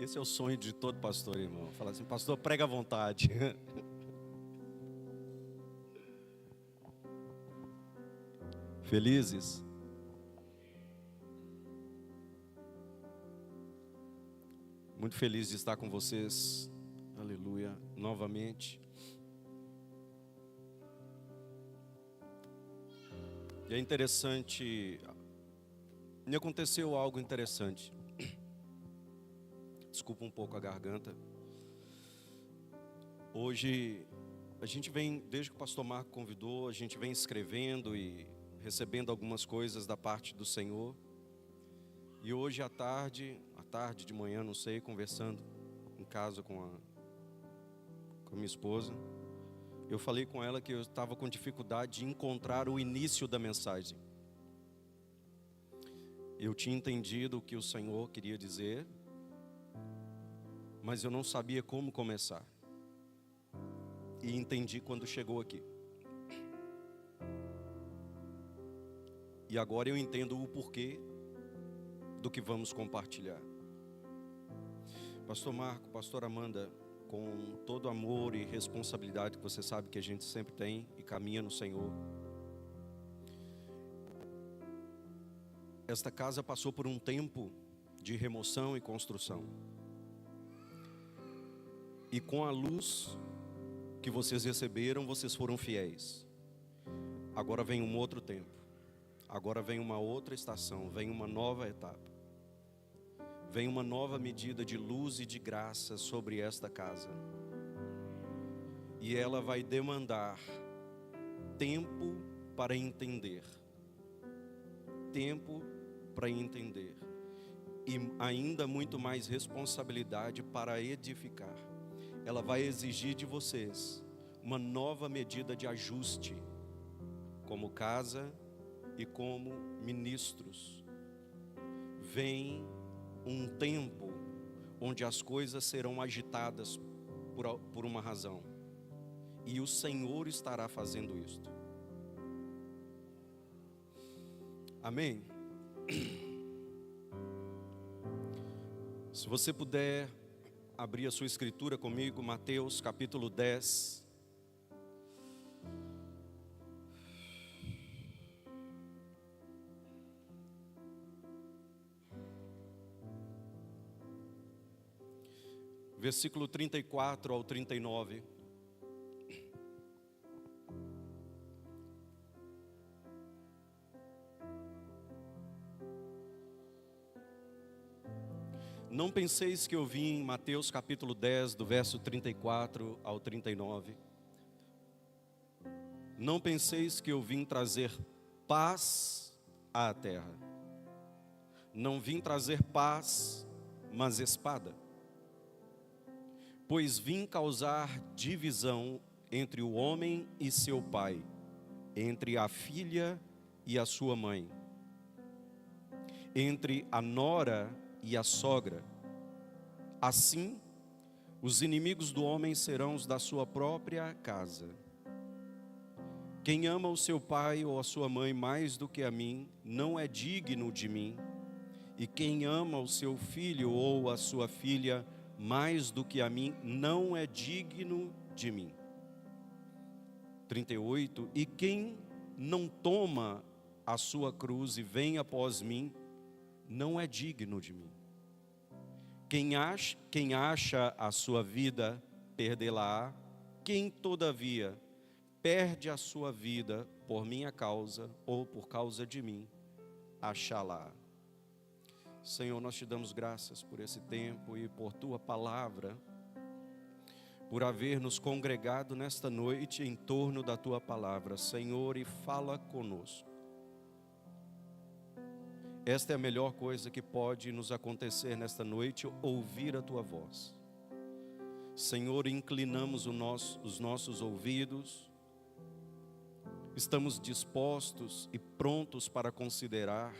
Esse é o sonho de todo pastor, irmão. Falar assim, pastor, prega à vontade. Felizes? Muito feliz de estar com vocês. Aleluia. Novamente. E é interessante. Me aconteceu algo interessante. Desculpa um pouco a garganta. Hoje, a gente vem, desde que o pastor Marco convidou, a gente vem escrevendo e recebendo algumas coisas da parte do Senhor. E hoje à tarde de manhã, não sei, conversando em casa com a minha esposa, eu falei com ela que eu estava com dificuldade de encontrar o início da mensagem. Eu tinha entendido o que o Senhor queria dizer, mas eu não sabia como começar. E entendi quando chegou aqui. E agora eu entendo o porquê do que vamos compartilhar. Pastor Marco, pastor Amanda, com todo amor e responsabilidade que você sabe que a gente sempre tem e caminha no Senhor. Esta casa passou por um tempo de remoção e construção. E com a luz que vocês receberam, vocês foram fiéis. Agora vem um outro tempo. Agora vem uma outra estação, vem uma nova etapa. Vem uma nova medida de luz e de graça sobre esta casa. E ela vai demandar tempo para entender. Tempo para entender. E ainda muito mais responsabilidade para edificar. Ela vai exigir de vocês uma nova medida de ajuste, como casa e como ministros. Vem um tempo onde as coisas serão agitadas por uma razão, e o Senhor estará fazendo isto. Amém? Se você puder abrir a sua escritura comigo, Mateus capítulo 10. Versículo 34 ao 39. Não penseis que eu vim, Mateus capítulo 10, do verso 34 ao 39. Não penseis que eu vim trazer paz à terra. Não vim trazer paz, mas espada. Pois vim causar divisão entre o homem e seu pai, entre a filha e a sua mãe, entre a nora e a sogra. Assim, os inimigos do homem serão os da sua própria casa. Quem ama o seu pai ou a sua mãe mais do que a mim, não é digno de mim. E quem ama o seu filho ou a sua filha mais do que a mim, não é digno de mim. 38. E quem não toma a sua cruz e vem após mim, não é digno de mim. Quem acha a sua vida, perdê-la-á. Quem, todavia, perde a sua vida por minha causa ou por causa de mim, achá-la. Senhor, nós te damos graças por esse tempo e por tua palavra, por haver nos congregado nesta noite em torno da tua palavra. Senhor, e fala conosco. Esta é a melhor coisa que pode nos acontecer nesta noite, ouvir a tua voz. Senhor, inclinamos os nossos ouvidos, estamos dispostos e prontos para considerar,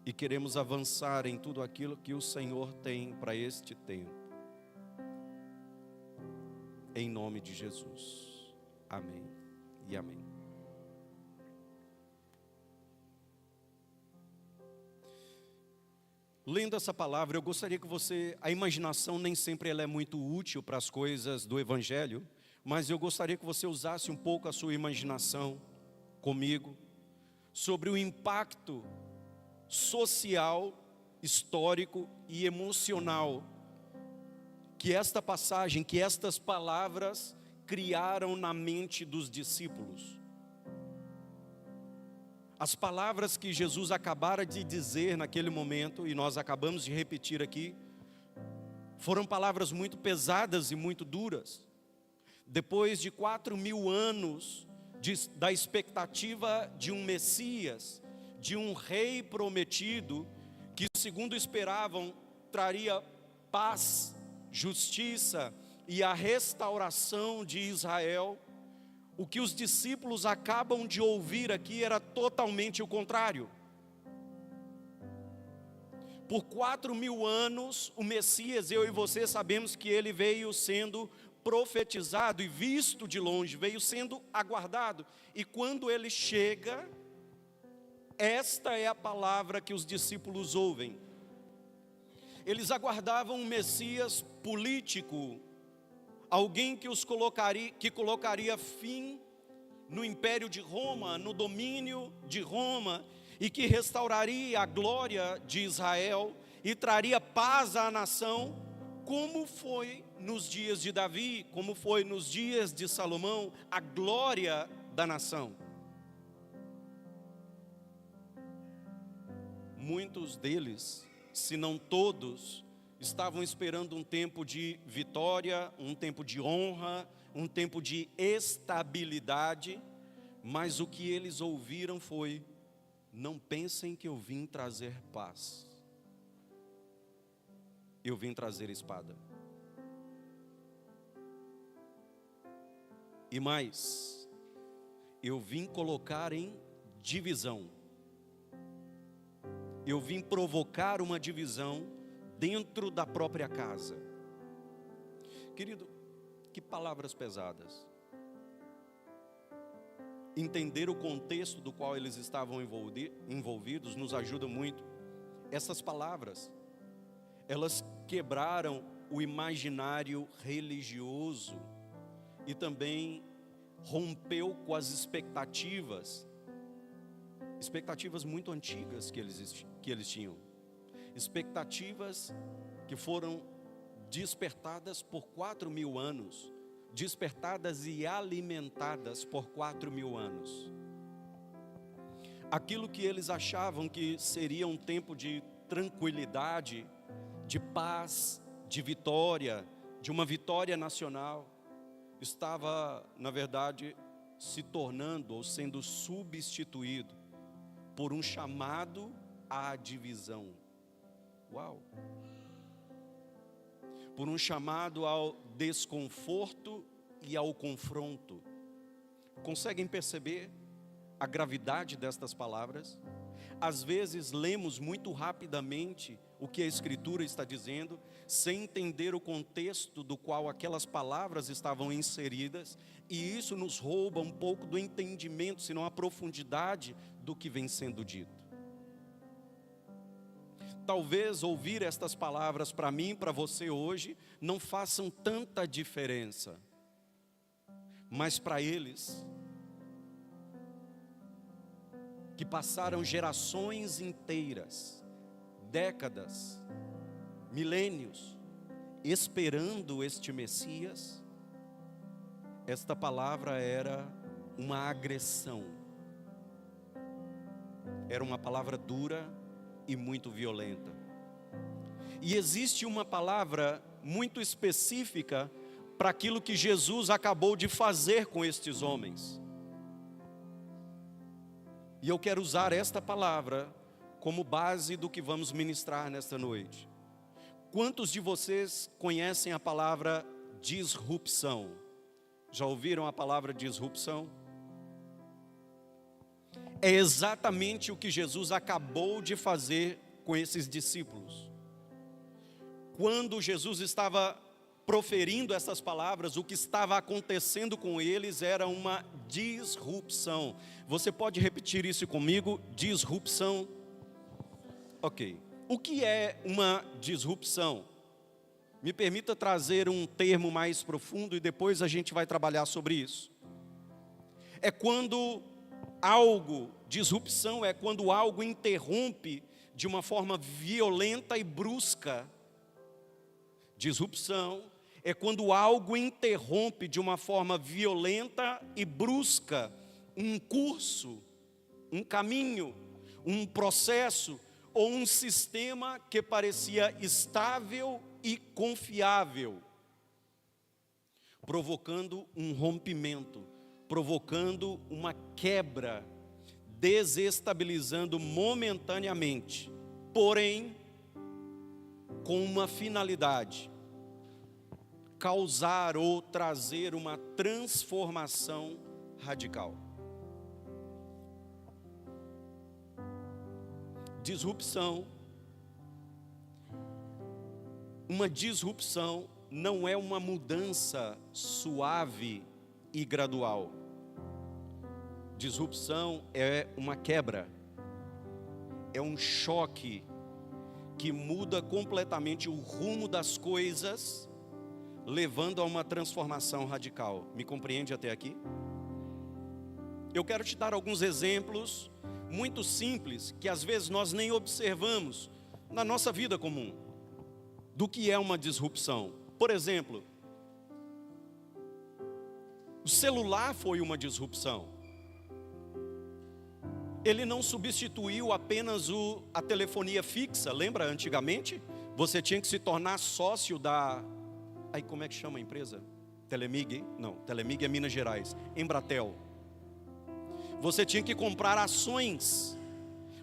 e queremos avançar em tudo aquilo que o Senhor tem para este tempo. Em nome de Jesus. Amém e amém. Lendo essa palavra, eu gostaria que a imaginação nem sempre ela é muito útil para as coisas do Evangelho, mas eu gostaria que você usasse um pouco a sua imaginação comigo, sobre o impacto social, histórico e emocional que esta passagem, que estas palavras criaram na mente dos discípulos. As palavras que Jesus acabara de dizer naquele momento, e nós acabamos de repetir aqui, foram palavras muito pesadas e muito duras. Depois de 4.000 anos da expectativa de um Messias, de um rei prometido, que segundo esperavam, traria paz, justiça e a restauração de Israel, o que os discípulos acabam de ouvir aqui era totalmente o contrário. Por 4.000 anos, o Messias, eu e você sabemos que ele veio sendo profetizado e visto de longe, veio sendo aguardado. E quando ele chega, esta é a palavra que os discípulos ouvem. Eles aguardavam um Messias político, alguém que colocaria fim no império de Roma, no domínio de Roma, e que restauraria a glória de Israel e traria paz à nação, como foi nos dias de Davi, como foi nos dias de Salomão, a glória da nação. Muitos deles, se não todos, estavam esperando um tempo de vitória, um tempo de honra, um tempo de estabilidade, mas o que eles ouviram foi: não pensem que eu vim trazer paz, eu vim trazer espada. E mais, eu vim colocar em divisão, eu vim provocar uma divisão dentro da própria casa. Querido, que palavras pesadas. Entender o contexto do qual eles estavam envolvidos nos ajuda muito. Essas palavras, elas quebraram o imaginário religioso e também rompeu com as expectativas muito antigas que eles tinham. Expectativas que foram despertadas por 4.000 anos, despertadas e alimentadas por 4.000 anos. Aquilo que eles achavam que seria um tempo de tranquilidade, de paz, de vitória, de uma vitória nacional, estava, na verdade, se tornando ou sendo substituído por um chamado à divisão. Uau! Por um chamado ao desconforto e ao confronto. Conseguem perceber a gravidade destas palavras? Às vezes lemos muito rapidamente o que a Escritura está dizendo, sem entender o contexto do qual aquelas palavras estavam inseridas, e isso nos rouba um pouco do entendimento, se não a profundidade do que vem sendo dito. Talvez ouvir estas palavras para mim, para você hoje, não façam tanta diferença, mas para eles, que passaram gerações inteiras, décadas, milênios, esperando este Messias, esta palavra era uma agressão, era uma palavra dura e muito violenta. E existe uma palavra muito específica para aquilo que Jesus acabou de fazer com estes homens. E eu quero usar esta palavra como base do que vamos ministrar nesta noite. Quantos de vocês conhecem a palavra disrupção? Já ouviram a palavra disrupção? É exatamente o que Jesus acabou de fazer com esses discípulos. Quando Jesus estava proferindo essas palavras, o que estava acontecendo com eles era uma disrupção. Você pode repetir isso comigo? Disrupção. Ok. O que é uma disrupção? Me permita trazer um termo mais profundo e depois a gente vai trabalhar sobre isso. É quando disrupção é quando algo interrompe de uma forma violenta e brusca. Disrupção é quando algo interrompe de uma forma violenta e brusca um curso, um caminho, um processo ou um sistema que parecia estável e confiável, provocando um rompimento, provocando uma quebra, desestabilizando momentaneamente, porém com uma finalidade: causar ou trazer uma transformação radical. Disrupção. Uma disrupção não é uma mudança suave e gradual. Disrupção é uma quebra, é um choque que muda completamente o rumo das coisas, levando a uma transformação radical. Me compreende até aqui? Eu quero te dar alguns exemplos muito simples, que às vezes nós nem observamos na nossa vida comum, do que é uma disrupção. Por exemplo, o celular foi uma disrupção. Ele não substituiu apenas a telefonia fixa. Lembra antigamente? Você tinha que se tornar sócio da... Aí como é que chama a empresa? Telemig? Não, Telemig é Minas Gerais. Embratel. Você tinha que comprar ações.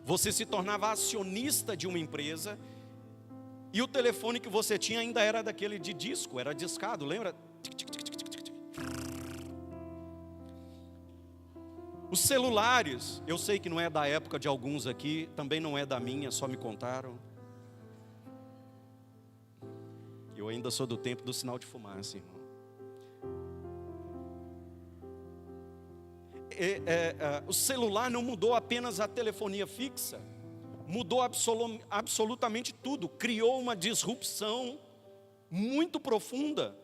Você se tornava acionista de uma empresa. E o telefone que você tinha ainda era daquele de disco, era discado, lembra? Os celulares, eu sei que não é da época de alguns aqui, também não é da minha, só me contaram. Eu ainda sou do tempo do sinal de fumaça, irmão. O celular não mudou apenas a telefonia fixa, mudou absolutamente tudo, criou uma disrupção muito profunda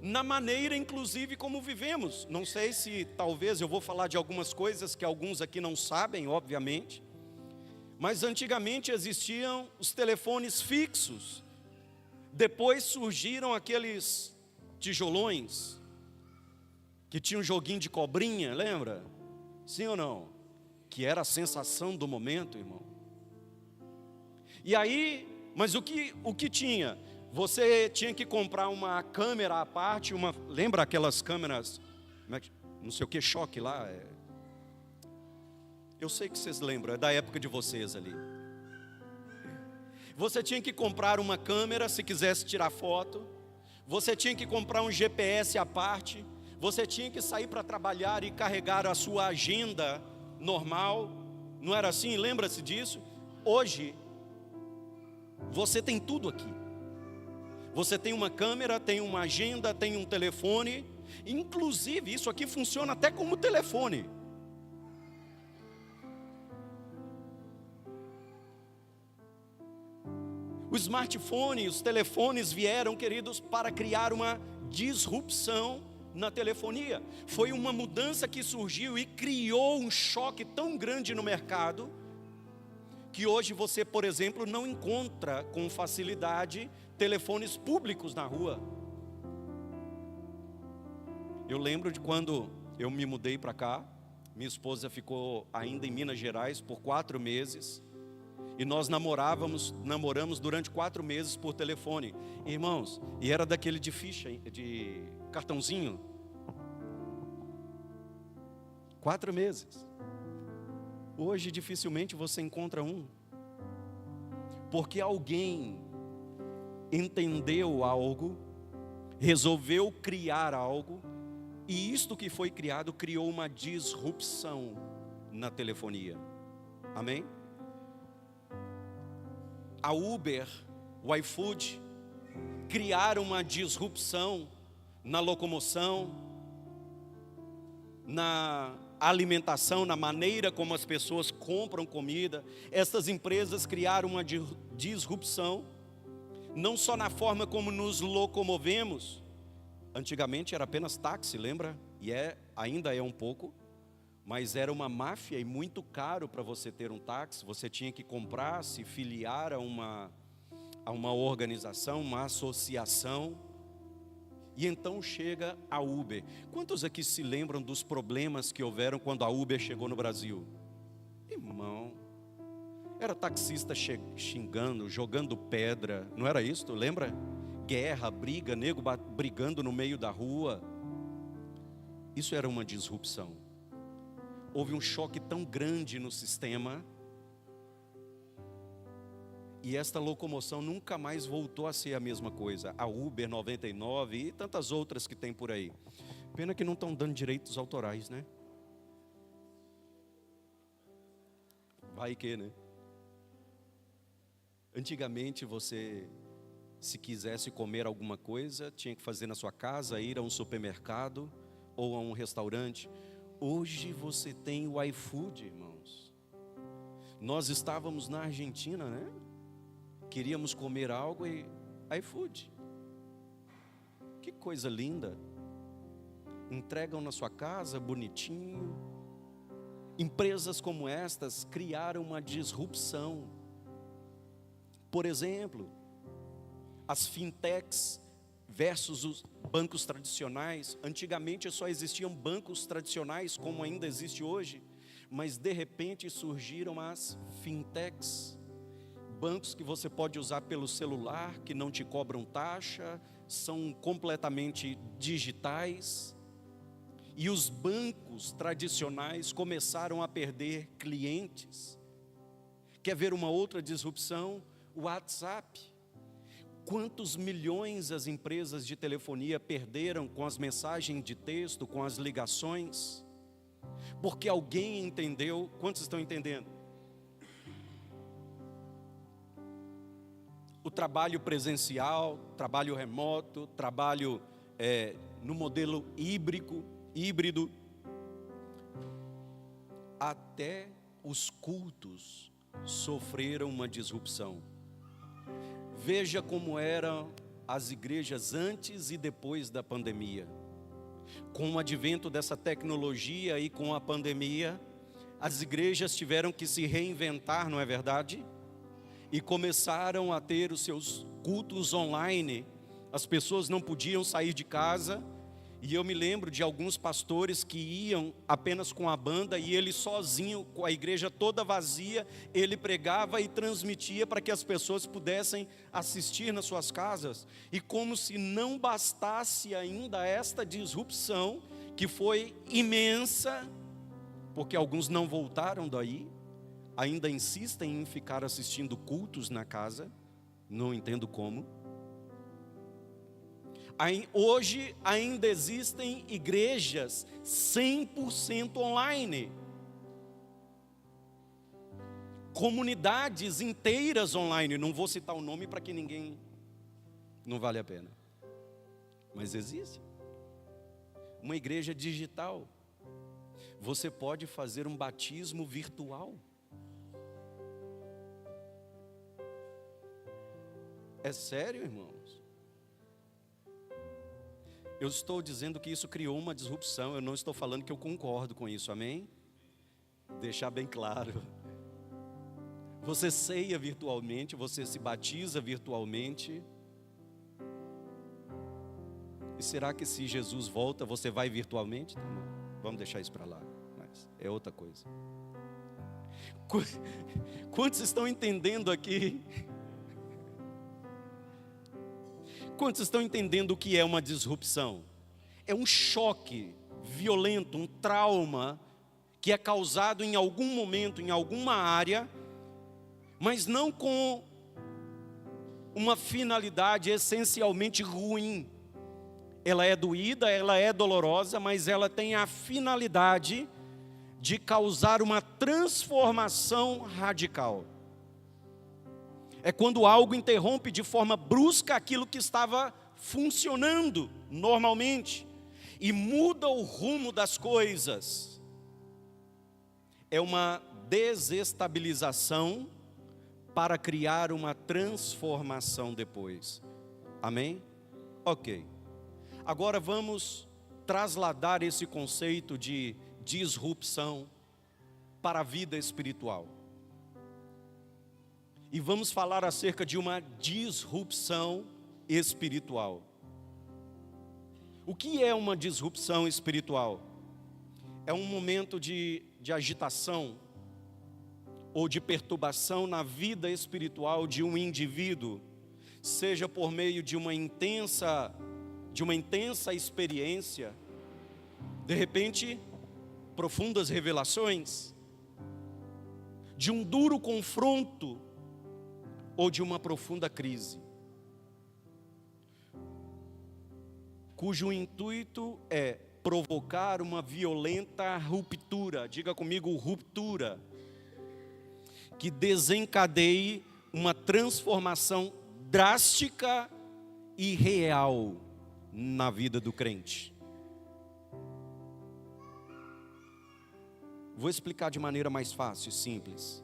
na maneira, inclusive, como vivemos. Não sei se, talvez, eu vou falar de algumas coisas que alguns aqui não sabem, obviamente, mas antigamente existiam os telefones fixos, depois surgiram aqueles tijolões, que tinha um joguinho de cobrinha, lembra? Sim ou não? Que era a sensação do momento, irmão. E aí, mas o que tinha? Você tinha que comprar uma câmera à parte, lembra aquelas câmeras, não sei o que, choque lá? Eu sei que vocês lembram, é da época de vocês ali. Você tinha que comprar uma câmera se quisesse tirar foto, você tinha que comprar um GPS à parte, você tinha que sair para trabalhar e carregar a sua agenda normal, não era assim? Lembra-se disso? Hoje, você tem tudo aqui. Você tem uma câmera, tem uma agenda, tem um telefone. Inclusive, isso aqui funciona até como telefone. O smartphone, os telefones vieram, queridos, para criar uma disrupção na telefonia. Foi uma mudança que surgiu e criou um choque tão grande no mercado, que hoje você, por exemplo, não encontra com facilidade telefones públicos na rua. Eu lembro de quando eu me mudei para cá, minha esposa ficou ainda em Minas Gerais por 4 meses, e nós namoramos durante 4 meses por telefone, irmãos, e era daquele de ficha, de cartãozinho. 4 meses. Hoje dificilmente você encontra um, porque alguém entendeu algo, resolveu criar algo, e isto que foi criado criou uma disrupção na telefonia. Amém? A Uber, o iFood, criaram uma disrupção na locomoção, na alimentação, na maneira como as pessoas compram comida. Essas empresas criaram uma disrupção, não só na forma como nos locomovemos. Antigamente era apenas táxi, lembra? E ainda é um pouco, mas era uma máfia e muito caro para você ter um táxi. Você tinha que comprar, se filiar a uma organização, uma associação. E então chega a Uber. Quantos aqui se lembram dos problemas que houveram quando a Uber chegou no Brasil? Irmão, era taxista xingando, jogando pedra, não era isso? Tu lembra? Guerra, briga, nego brigando no meio da rua. Isso era uma disrupção. Houve um choque tão grande no sistema, e esta locomoção nunca mais voltou a ser a mesma coisa. A Uber 99 e tantas outras que tem por aí. Pena que não estão dando direitos autorais, né? Vai que, né? Antigamente você, se quisesse comer alguma coisa, tinha que fazer na sua casa, ir a um supermercado ou a um restaurante. Hoje você tem o iFood, irmãos. Nós estávamos na Argentina, né? Queríamos comer algo e iFood. Que coisa linda. Entregam na sua casa, bonitinho. Empresas como estas criaram uma disrupção. Por exemplo, as fintechs versus os bancos tradicionais. Antigamente só existiam bancos tradicionais, como ainda existe hoje, mas de repente surgiram as fintechs. Bancos que você pode usar pelo celular, que não te cobram taxa, são completamente digitais. E os bancos tradicionais começaram a perder clientes. Quer ver uma outra disrupção? O WhatsApp. Quantos milhões as empresas de telefonia perderam com as mensagens de texto, com as ligações? Porque alguém entendeu. Quantos estão entendendo? O trabalho presencial, trabalho remoto, trabalho no modelo híbrido, até os cultos sofreram uma disrupção. Veja como eram as igrejas antes e depois da pandemia. Com o advento dessa tecnologia e com a pandemia, as igrejas tiveram que se reinventar, não é verdade? E começaram a ter os seus cultos online. As pessoas não podiam sair de casa. E eu me lembro de alguns pastores que iam apenas com a banda, e ele sozinho, com a igreja toda vazia, ele pregava e transmitia para que as pessoas pudessem assistir nas suas casas. E como se não bastasse ainda esta disrupção, que foi imensa, porque alguns não voltaram daí, ainda insistem em ficar assistindo cultos na casa, não entendo como. Hoje ainda existem igrejas 100% online. Comunidades inteiras online. Não vou citar o nome para que ninguém... Não vale a pena. Mas existe. Uma igreja digital. Você pode fazer um batismo virtual. É sério, irmãos? Eu estou dizendo que isso criou uma disrupção. Eu não estou falando que eu concordo com isso, amém? Deixar bem claro. Você ceia virtualmente, você se batiza virtualmente. E será que se Jesus volta, você vai virtualmente? Não, vamos deixar isso para lá, mas é outra coisa. Quantos estão entendendo aqui? Quantos estão entendendo o que é uma disrupção? É um choque violento, um trauma que é causado em algum momento, em alguma área, mas não com uma finalidade essencialmente ruim. Ela é doída, ela é dolorosa, mas ela tem a finalidade de causar uma transformação radical. É quando algo interrompe de forma brusca aquilo que estava funcionando normalmente e muda o rumo das coisas. é uma desestabilização para criar uma transformação depois. Amém? Ok. Agora vamos trasladar esse conceito de disrupção para a vida espiritual. E vamos falar acerca de uma disrupção espiritual. O que é uma disrupção espiritual? É um momento de agitação ou de perturbação na vida espiritual de um indivíduo, seja por meio de uma intensa experiência, de repente, profundas revelações, de um duro confronto ou de uma profunda crise, cujo intuito é provocar uma violenta ruptura, diga comigo, ruptura, que desencadeie uma transformação drástica e real na vida do crente. Vou explicar de maneira mais fácil e simples.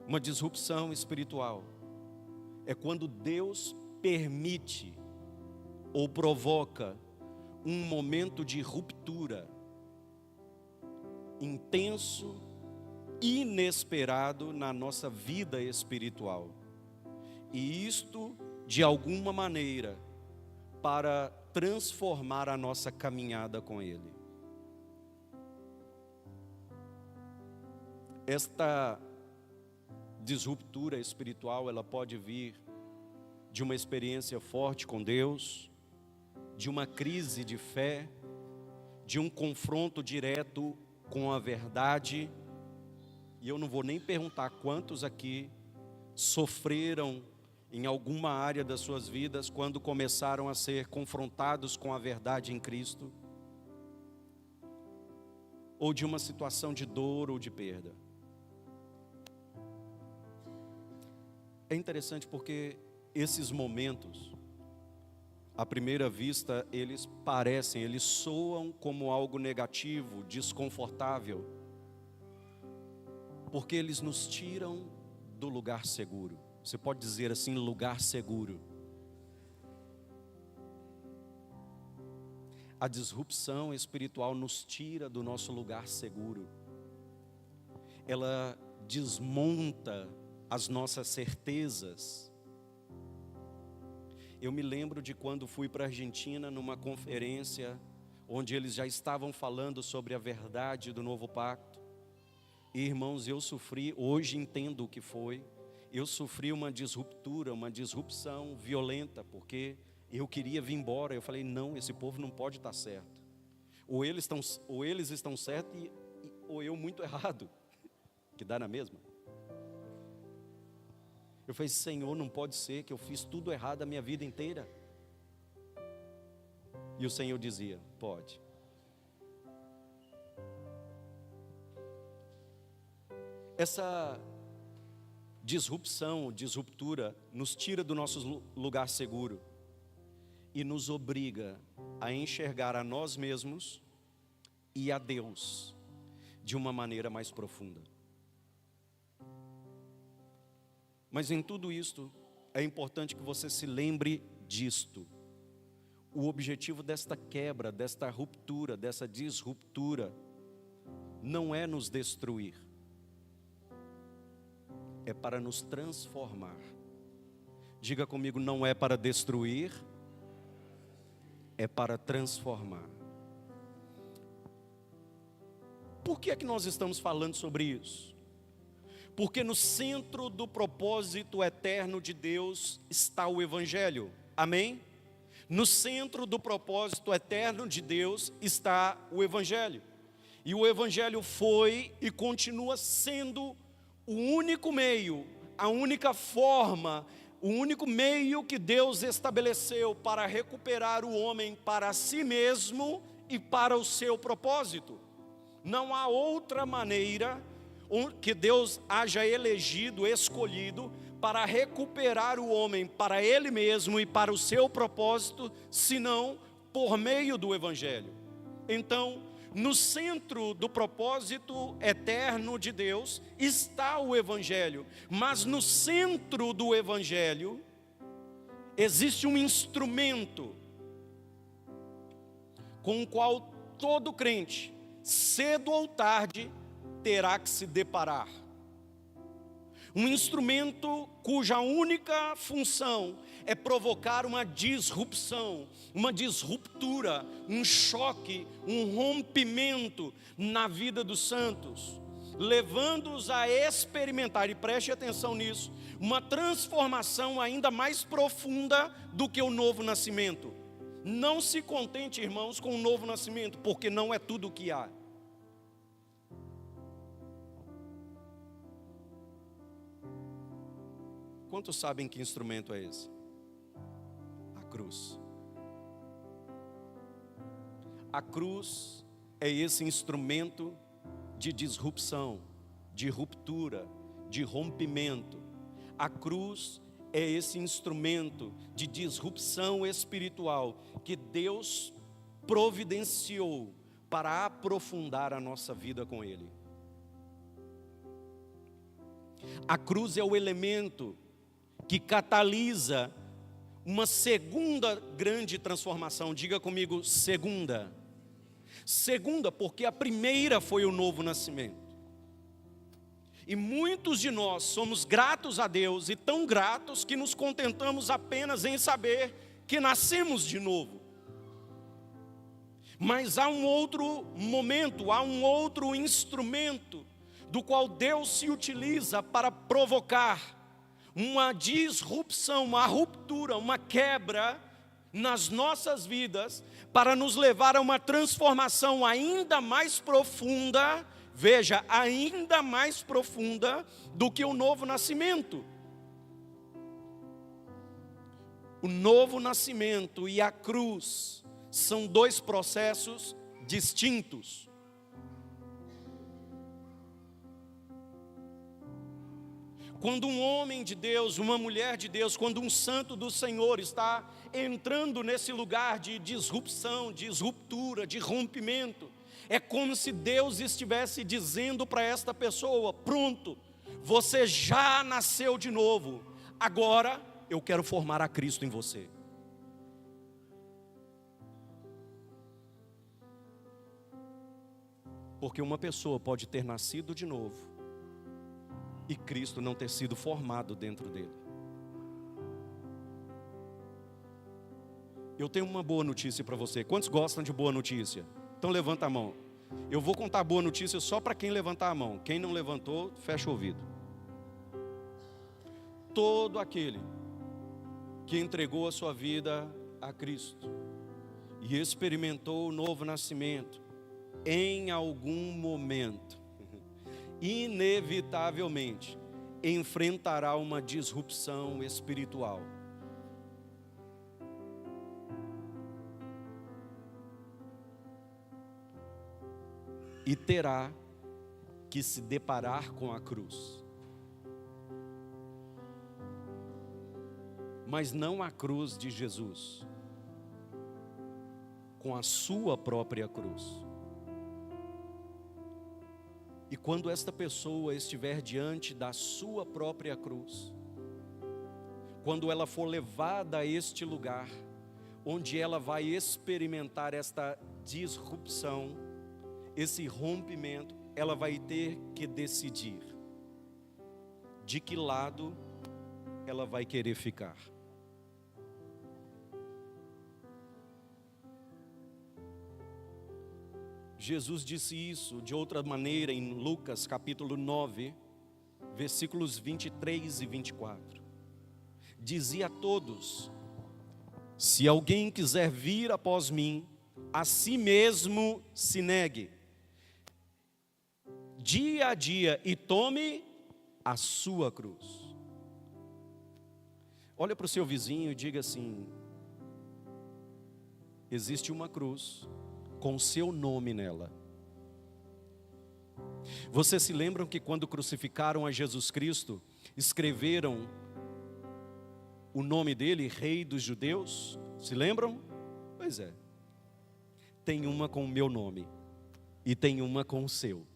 Uma disrupção espiritual é quando Deus permite ou provoca um momento de ruptura intenso, inesperado na nossa vida espiritual. E isto, de alguma maneira, para transformar a nossa caminhada com Ele. Esta disruptura espiritual, ela pode vir de uma experiência forte com Deus, de uma crise de fé, de um confronto direto com a verdade. E eu não vou nem perguntar quantos aqui sofreram em alguma área das suas vidas quando começaram a ser confrontados com a verdade em Cristo, ou de uma situação de dor ou de perda. É interessante porque esses momentos, à primeira vista, eles soam como algo negativo, desconfortável, porque eles nos tiram do lugar seguro. Você pode dizer assim, lugar seguro. A disrupção espiritual nos tira do nosso lugar seguro. Ela desmonta as nossas certezas. Eu me lembro de quando fui para a Argentina numa conferência onde eles já estavam falando sobre a verdade do novo pacto. E, irmãos, eu sofri, hoje entendo o que foi. Eu sofri uma disrupção violenta, porque eu queria vir embora. Eu falei, não, esse povo não pode estar certo. Ou eles estão certos, ou eu muito errado, que dá na mesma. Eu falei, Senhor, não pode ser que eu fiz tudo errado a minha vida inteira. E o Senhor dizia, pode. Essa disruptura nos tira do nosso lugar seguro e nos obriga a enxergar a nós mesmos e a Deus de uma maneira mais profunda. Mas em tudo isto, é importante que você se lembre disto. O objetivo desta quebra, desta ruptura, dessa disruptura, não é nos destruir. É para nos transformar. Diga comigo, não é para destruir, é para transformar. Por que é que nós estamos falando sobre isso? Porque no centro do propósito eterno de Deus está o Evangelho. Amém? No centro do propósito eterno de Deus está o Evangelho. E o Evangelho foi e continua sendo o único meio, a única forma, o único meio que Deus estabeleceu para recuperar o homem para si mesmo e para o seu propósito. Não há outra maneira que Deus haja elegido, escolhido, para recuperar o homem para Ele mesmo e para o seu propósito, senão por meio do Evangelho. Então, no centro do propósito eterno de Deus está o Evangelho, mas no centro do Evangelho existe um instrumento com o qual todo crente, cedo ou tarde, terá que se deparar. Um instrumento cuja única função é provocar uma disrupção, uma disruptura, um choque, um rompimento na vida dos santos, levando-os a experimentar, e preste atenção nisso, uma transformação ainda mais profunda do que o novo nascimento. Não se contente, irmãos, com o novo nascimento, porque não é tudo o que há. Quantos sabem que instrumento é esse? A cruz. A cruz é esse instrumento de disrupção, de ruptura, de rompimento. A cruz é esse instrumento de disrupção espiritual que Deus providenciou para aprofundar a nossa vida com Ele. A cruz é o elemento que catalisa uma segunda grande transformação. Diga comigo, segunda. Segunda, porque a primeira foi o novo nascimento. E muitos de nós somos gratos a Deus, e tão gratos que nos contentamos apenas em saber que nascemos de novo. Mas há um outro momento, há um outro instrumento do qual Deus se utiliza para provocar uma disrupção, uma ruptura, uma quebra nas nossas vidas, para nos levar a uma transformação ainda mais profunda, veja, ainda mais profunda do que o novo nascimento. O novo nascimento e a cruz são dois processos distintos. Quando um homem de Deus, uma mulher de Deus, quando um santo do Senhor está entrando nesse lugar de disrupção, de ruptura, de rompimento, é como se Deus estivesse dizendo para esta pessoa: pronto, você já nasceu de novo, agora eu quero formar a Cristo em você. Porque uma pessoa pode ter nascido de novo e Cristo não ter sido formado dentro dele. Eu tenho uma boa notícia para você. Quantos gostam de boa notícia? Então levanta a mão. Eu vou contar boa notícia só para quem levantar a mão. Quem não levantou, fecha o ouvido. Todo aquele que entregou a sua vida a Cristo e experimentou o novo nascimento, em algum momento, inevitavelmente, enfrentará uma disrupção espiritual. E terá que se deparar com a cruz. Mas não a cruz de Jesus, com a sua própria cruz. E quando esta pessoa estiver diante da sua própria cruz, quando ela for levada a este lugar, onde ela vai experimentar esta disrupção, esse rompimento, ela vai ter que decidir de que lado ela vai querer ficar. Jesus disse isso de outra maneira em Lucas capítulo 9, versículos 23 e 24. Dizia a todos: se alguém quiser vir após mim, a si mesmo se negue, dia a dia, e tome a sua cruz. Olha para o seu vizinho e diga assim: existe uma cruz com seu nome nela. Vocês se lembram que quando crucificaram a Jesus Cristo, escreveram o nome dele, Rei dos Judeus? Se lembram? Pois é. Tem uma com o meu nome. e tem uma com o seu.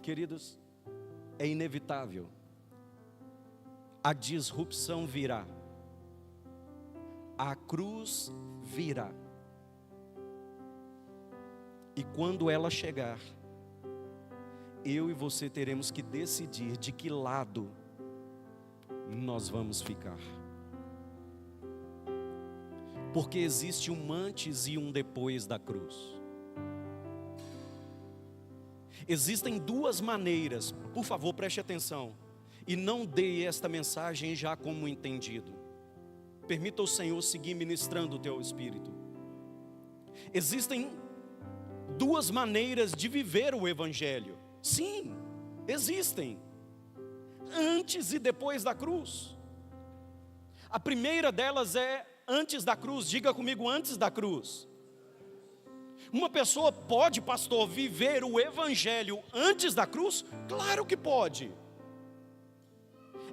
Queridos, é inevitável. A disrupção virá. A cruz virá. E quando ela chegar, eu e você teremos que decidir de que lado nós vamos ficar. Porque existe um antes e um depois da cruz. Existem duas maneiras, por favor preste atenção, e não dê esta mensagem já como entendido. Permita o Senhor seguir ministrando o teu espírito. Existem duas maneiras de viver o Evangelho. Sim, existem. Antes e depois da cruz. A primeira delas é antes da cruz. Diga comigo, antes da cruz. Uma pessoa pode, pastor, viver o Evangelho antes da cruz? Claro que pode.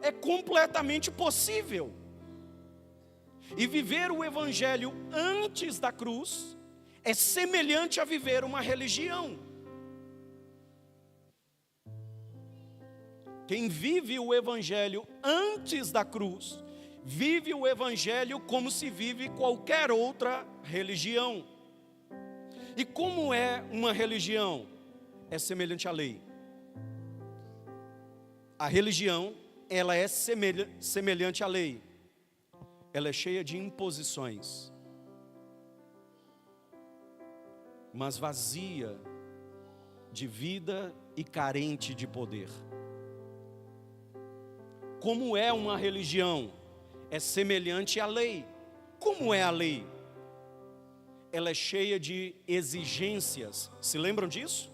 É completamente possível. E viver o Evangelho antes da cruz é semelhante a viver uma religião. Quem vive o Evangelho antes da cruz, vive o Evangelho como se vive qualquer outra religião. E como é uma religião? É semelhante à lei. A religião, ela é semelhante à lei. Ela é cheia de imposições, mas vazia de vida e carente de poder. Como é uma religião? É semelhante à lei. Como é a lei? Ela é cheia de exigências. Se lembram disso?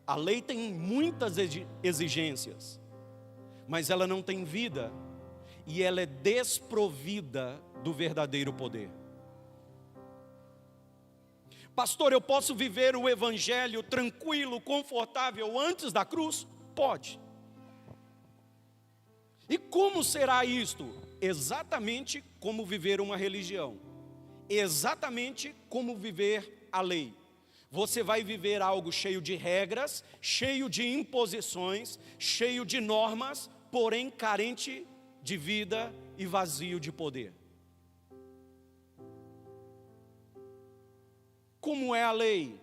A lei tem muitas exigências, mas ela não tem vida, e ela é desprovida do verdadeiro poder. Pastor, eu posso viver o Evangelho tranquilo, confortável antes da cruz? Pode. E como será isto? Exatamente como viver uma religião. Exatamente como viver a lei. Você vai viver algo cheio de regras, cheio de imposições, cheio de normas, porém carente de vida e vazio de poder. Como é a lei?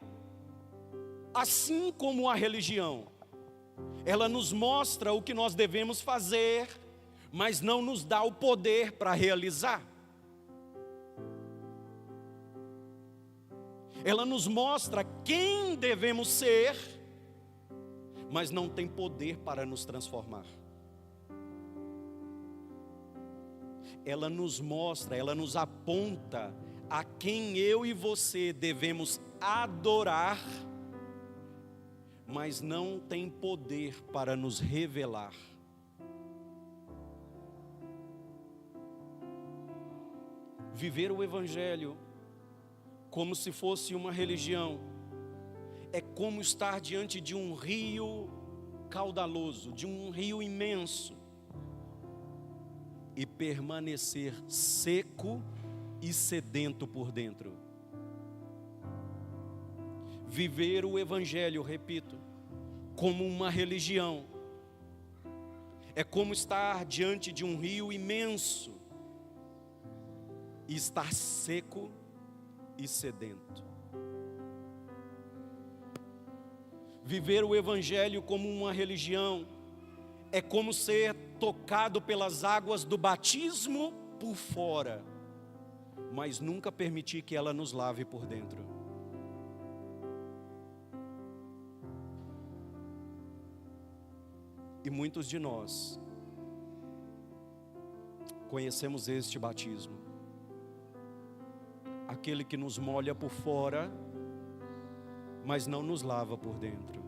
Assim como a religião, ela nos mostra o que nós devemos fazer, mas não nos dá o poder para realizar. Ela nos mostra quem devemos ser, mas não tem poder para nos transformar. Ela nos mostra, ela nos aponta a quem eu e você devemos adorar, mas não tem poder para nos revelar. Viver o Evangelho como se fosse uma religião é como estar diante de um rio caudaloso, de um rio imenso, e permanecer seco e sedento por dentro. Viver o Evangelho, repito, como uma religião é como estar diante de um rio imenso e estar seco e sedento. Viver o Evangelho como uma religião é como ser tocado pelas águas do batismo por fora, mas nunca permitir que ela nos lave por dentro. E muitos de nós conhecemos este batismo, aquele que nos molha por fora, mas não nos lava por dentro.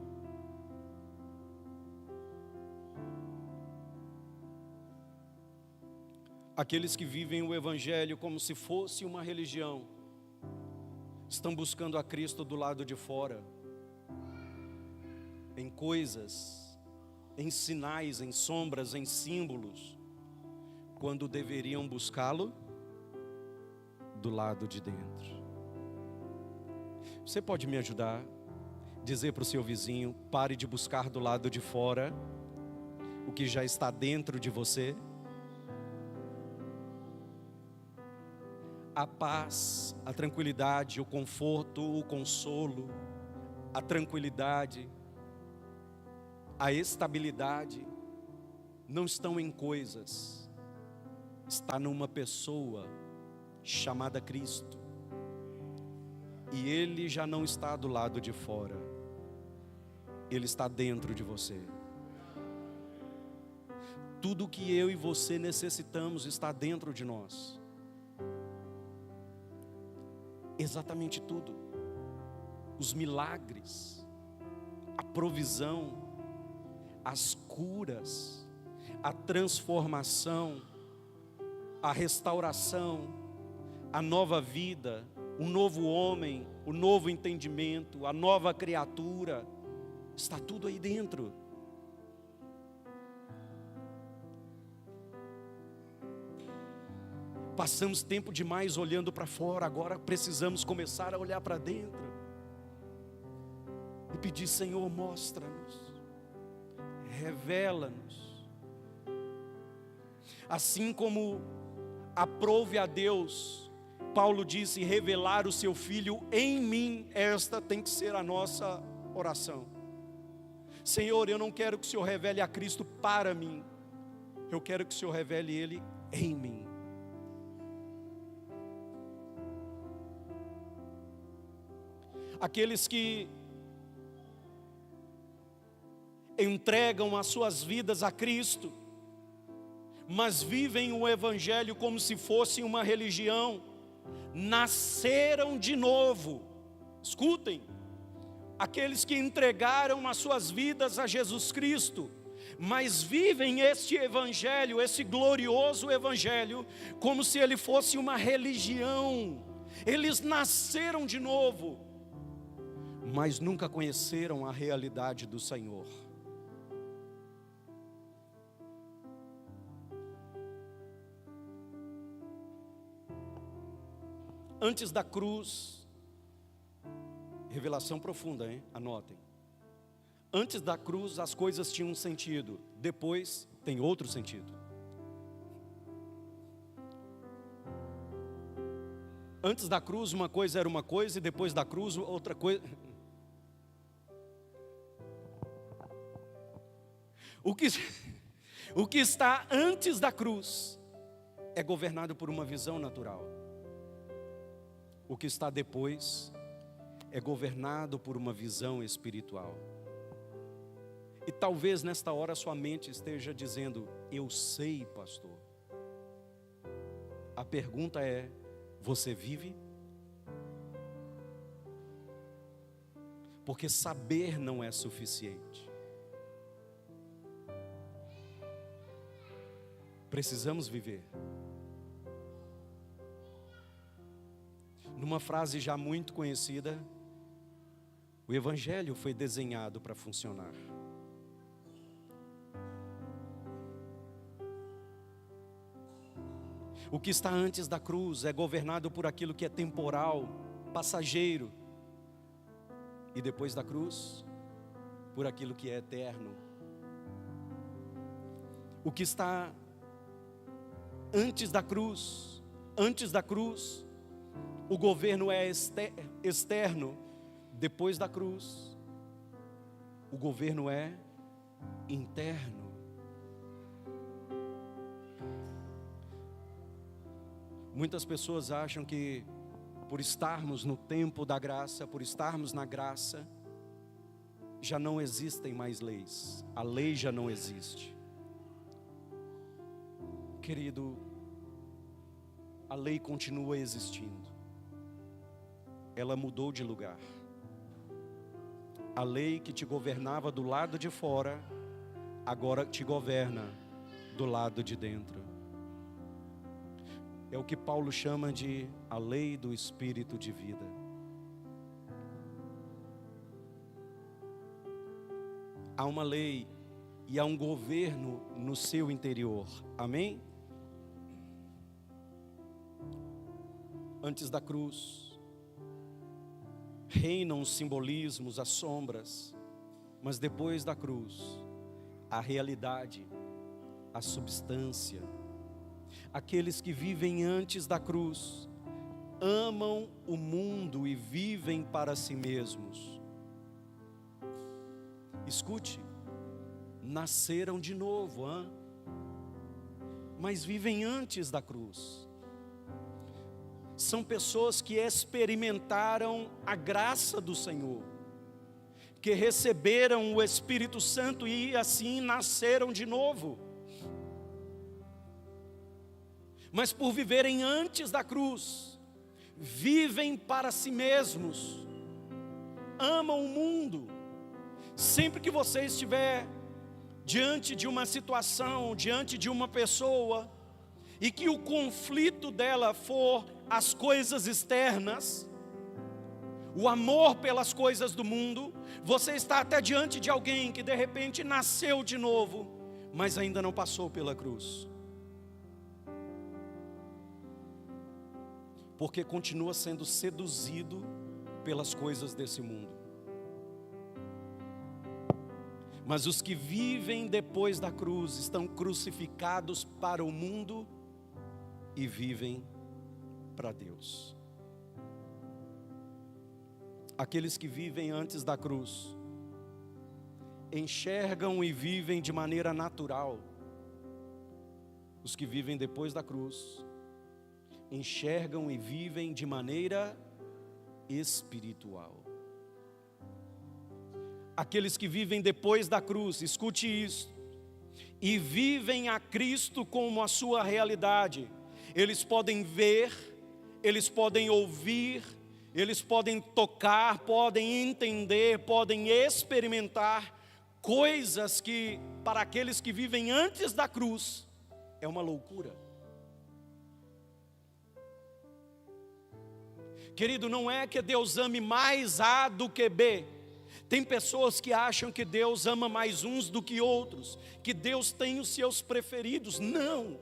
Aqueles que vivem o Evangelho como se fosse uma religião, estão buscando a Cristo do lado de fora, em coisas, em sinais, em sombras, em símbolos, quando deveriam buscá-lo do lado de dentro. Você pode me ajudar? Dizer para o seu vizinho: pare de buscar do lado de fora o que já está dentro de você. A paz, a tranquilidade, o conforto, o consolo, a tranquilidade, a estabilidade não estão em coisas, está numa pessoa chamada Cristo. E Ele já não está do lado de fora, Ele está dentro de você. Tudo que eu e você necessitamos está dentro de nós. Exatamente tudo. Os milagres, a provisão, as curas, a transformação, a restauração, a nova vida, o novo homem, o novo entendimento, a nova criatura, está tudo aí dentro. Passamos tempo demais olhando para fora, agora precisamos começar a olhar para dentro e pedir: Senhor, mostra-nos, revela-nos. Assim como aprove a Deus, Paulo disse, revelar o seu Filho em mim. Esta tem que ser a nossa oração. Senhor, eu não quero que o Senhor revele a Cristo para mim, eu quero que o Senhor revele Ele em mim. Aqueles que entregam as suas vidas a Cristo, mas vivem o Evangelho como se fosse uma religião, nasceram de novo. Escutem, aqueles que entregaram as suas vidas a Jesus Cristo, mas vivem este Evangelho, esse glorioso Evangelho, como se ele fosse uma religião. Eles nasceram de novo, mas nunca conheceram a realidade do Senhor. Antes da cruz, revelação profunda, hein? Anotem. Antes da cruz as coisas tinham um sentido, depois tem outro sentido. Antes da cruz uma coisa era uma coisa e depois da cruz outra coisa. O que está antes da cruz é governado por uma visão natural. O que está depois é governado por uma visão espiritual. E talvez nesta hora sua mente esteja dizendo: eu sei, pastor. A pergunta é: você vive? Porque saber não é suficiente. Precisamos viver. Numa frase já muito conhecida, o Evangelho foi desenhado para funcionar. O que está antes da cruz é governado por aquilo que é temporal, passageiro. E depois da cruz, por aquilo que é eterno. O que está antes da cruz, o governo é externo. Depois da cruz, o governo é interno. Muitas pessoas acham que por estarmos no tempo da graça, por estarmos na graça, já não existem mais leis. A lei já não existe. Querido, a lei continua existindo. Ela mudou de lugar. A lei que te governava do lado de fora, agora te governa do lado de dentro. É o que Paulo chama de a lei do Espírito de vida. Há uma lei e há um governo no seu interior. Amém? antes da cruz. Reinam os simbolismos, as sombras, mas depois da cruz, a realidade, a substância. Aqueles que vivem antes da cruz, amam o mundo e vivem para si mesmos. Escute, nasceram de novo, mas vivem antes da cruz. São pessoas que experimentaram a graça do Senhor, que receberam o Espírito Santo e assim nasceram de novo. Mas por viverem antes da cruz, vivem para si mesmos, amam o mundo. Sempre que você estiver diante de uma situação, diante de uma pessoa, e que o conflito dela for as coisas externas, o amor pelas coisas do mundo, você está até diante de alguém que de repente nasceu de novo, mas ainda não passou pela cruz. Porque continua sendo seduzido pelas coisas desse mundo. Mas os que vivem depois da cruz estão crucificados para o mundo e vivem para Deus. Aqueles que vivem antes da cruz enxergam e vivem de maneira natural. Os que vivem depois da cruz enxergam e vivem de maneira espiritual. Aqueles que vivem depois da cruz, escute isso, e vivem a Cristo como a sua realidade. Eles podem ver, eles podem ouvir, eles podem tocar, podem entender, podem experimentar coisas que para aqueles que vivem antes da cruz é uma loucura. Querido, não é que Deus ame mais A do que B. Tem pessoas que acham que Deus ama mais uns do que outros, que Deus tem os seus preferidos. Não.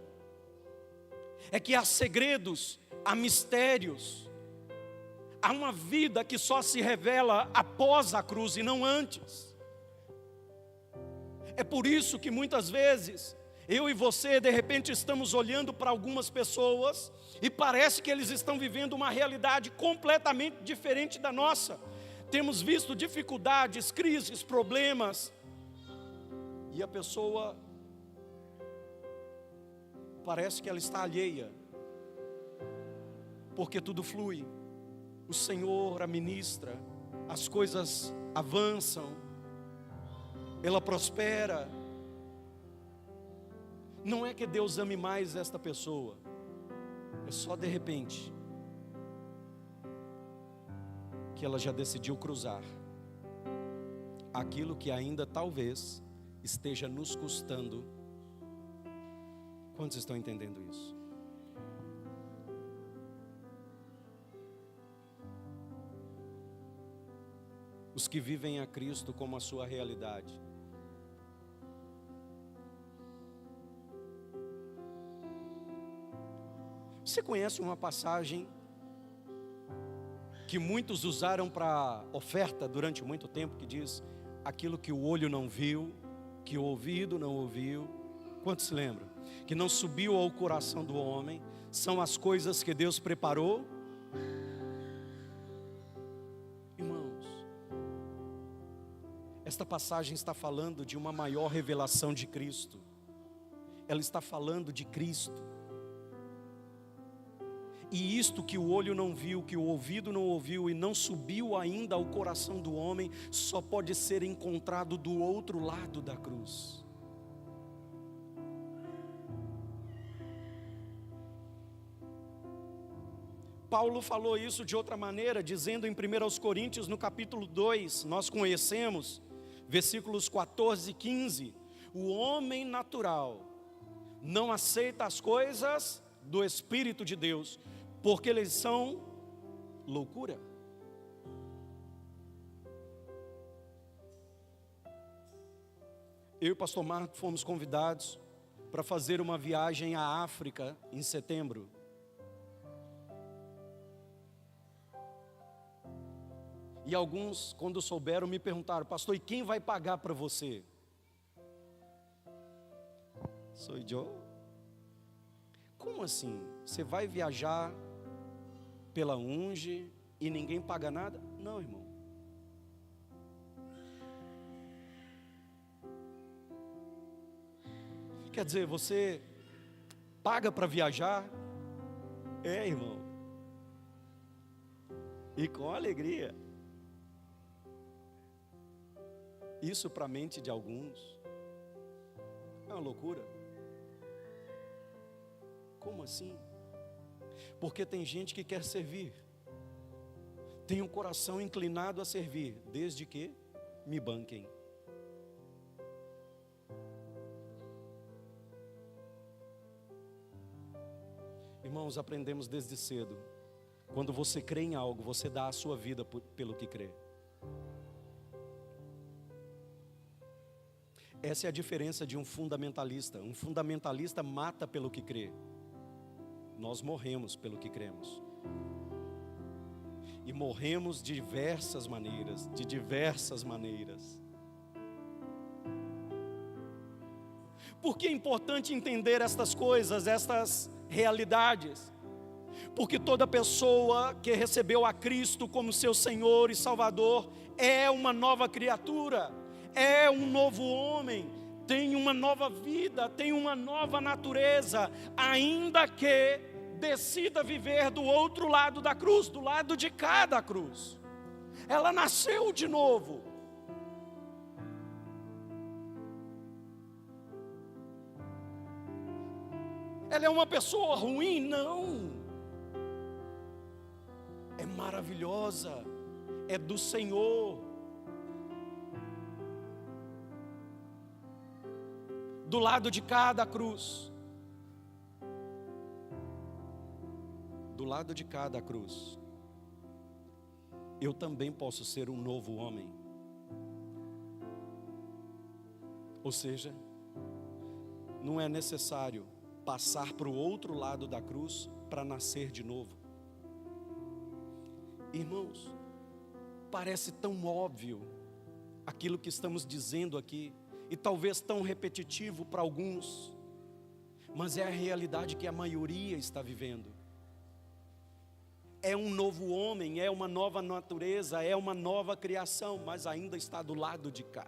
É que há segredos, há mistérios. Há uma vida que só se revela após a cruz e não antes. É por isso que muitas vezes eu e você de repente estamos olhando para algumas pessoas e parece que eles estão vivendo uma realidade completamente diferente da nossa. Temos visto dificuldades, crises, problemas, e a pessoa parece que ela está alheia, porque tudo flui, o Senhor a ministra, as coisas avançam, ela prospera. Não é que Deus ame mais esta pessoa, é só de repente que ela já decidiu cruzar aquilo que ainda talvez esteja nos custando. Quantos estão entendendo isso? Os que vivem a Cristo como a sua realidade. Você conhece uma passagem que muitos usaram para oferta durante muito tempo, que diz: aquilo que o olho não viu, que o ouvido não ouviu. Quantos se lembram? Que não subiu ao coração do homem, são as coisas que Deus preparou. Irmãos, esta passagem está falando de uma maior revelação de Cristo. Ela está falando de Cristo. E isto que o olho não viu, que o ouvido não ouviu e não subiu ainda ao coração do homem, só pode ser encontrado do outro lado da cruz. Paulo falou isso de outra maneira, dizendo em 1 Coríntios, no capítulo 2, nós conhecemos, versículos 14 e 15, o homem natural não aceita as coisas do Espírito de Deus, porque eles são loucura. Eu e o pastor Marco fomos convidados para fazer uma viagem à África em setembro. E alguns, quando souberam, me perguntaram: pastor, e quem vai pagar para você? Sou eu? Como assim? Você vai viajar pela UNGE e ninguém paga nada? Não, irmão. Quer dizer, você paga para viajar? É, irmão. E com alegria. Isso para a mente de alguns é uma loucura. Como assim? Porque tem gente que quer servir, tem um coração inclinado a servir, desde que me banquem. Irmãos, aprendemos desde cedo: quando você crê em algo, você dá a sua vida pelo que crê. Essa é a diferença de um fundamentalista. Um fundamentalista mata pelo que crê. Nós morremos pelo que cremos. E morremos de diversas maneiras, de diversas maneiras. Por que é importante entender estas coisas, estas realidades? Porque toda pessoa que recebeu a Cristo como seu Senhor e Salvador é uma nova criatura, é um novo homem, tem uma nova vida, tem uma nova natureza, ainda que decida viver do outro lado da cruz, do lado de cada cruz. Ela nasceu de novo. Ela é uma pessoa ruim? Não. É maravilhosa, é do Senhor. Do lado de cada cruz, do lado de cada cruz, eu também posso ser um novo homem. Ou seja, não é necessário passar para o outro lado da cruz para nascer de novo. Irmãos, parece tão óbvio aquilo que estamos dizendo aqui, e talvez tão repetitivo para alguns, mas é a realidade que a maioria está vivendo. É um novo homem, é uma nova natureza, é uma nova criação, mas ainda está do lado de cá.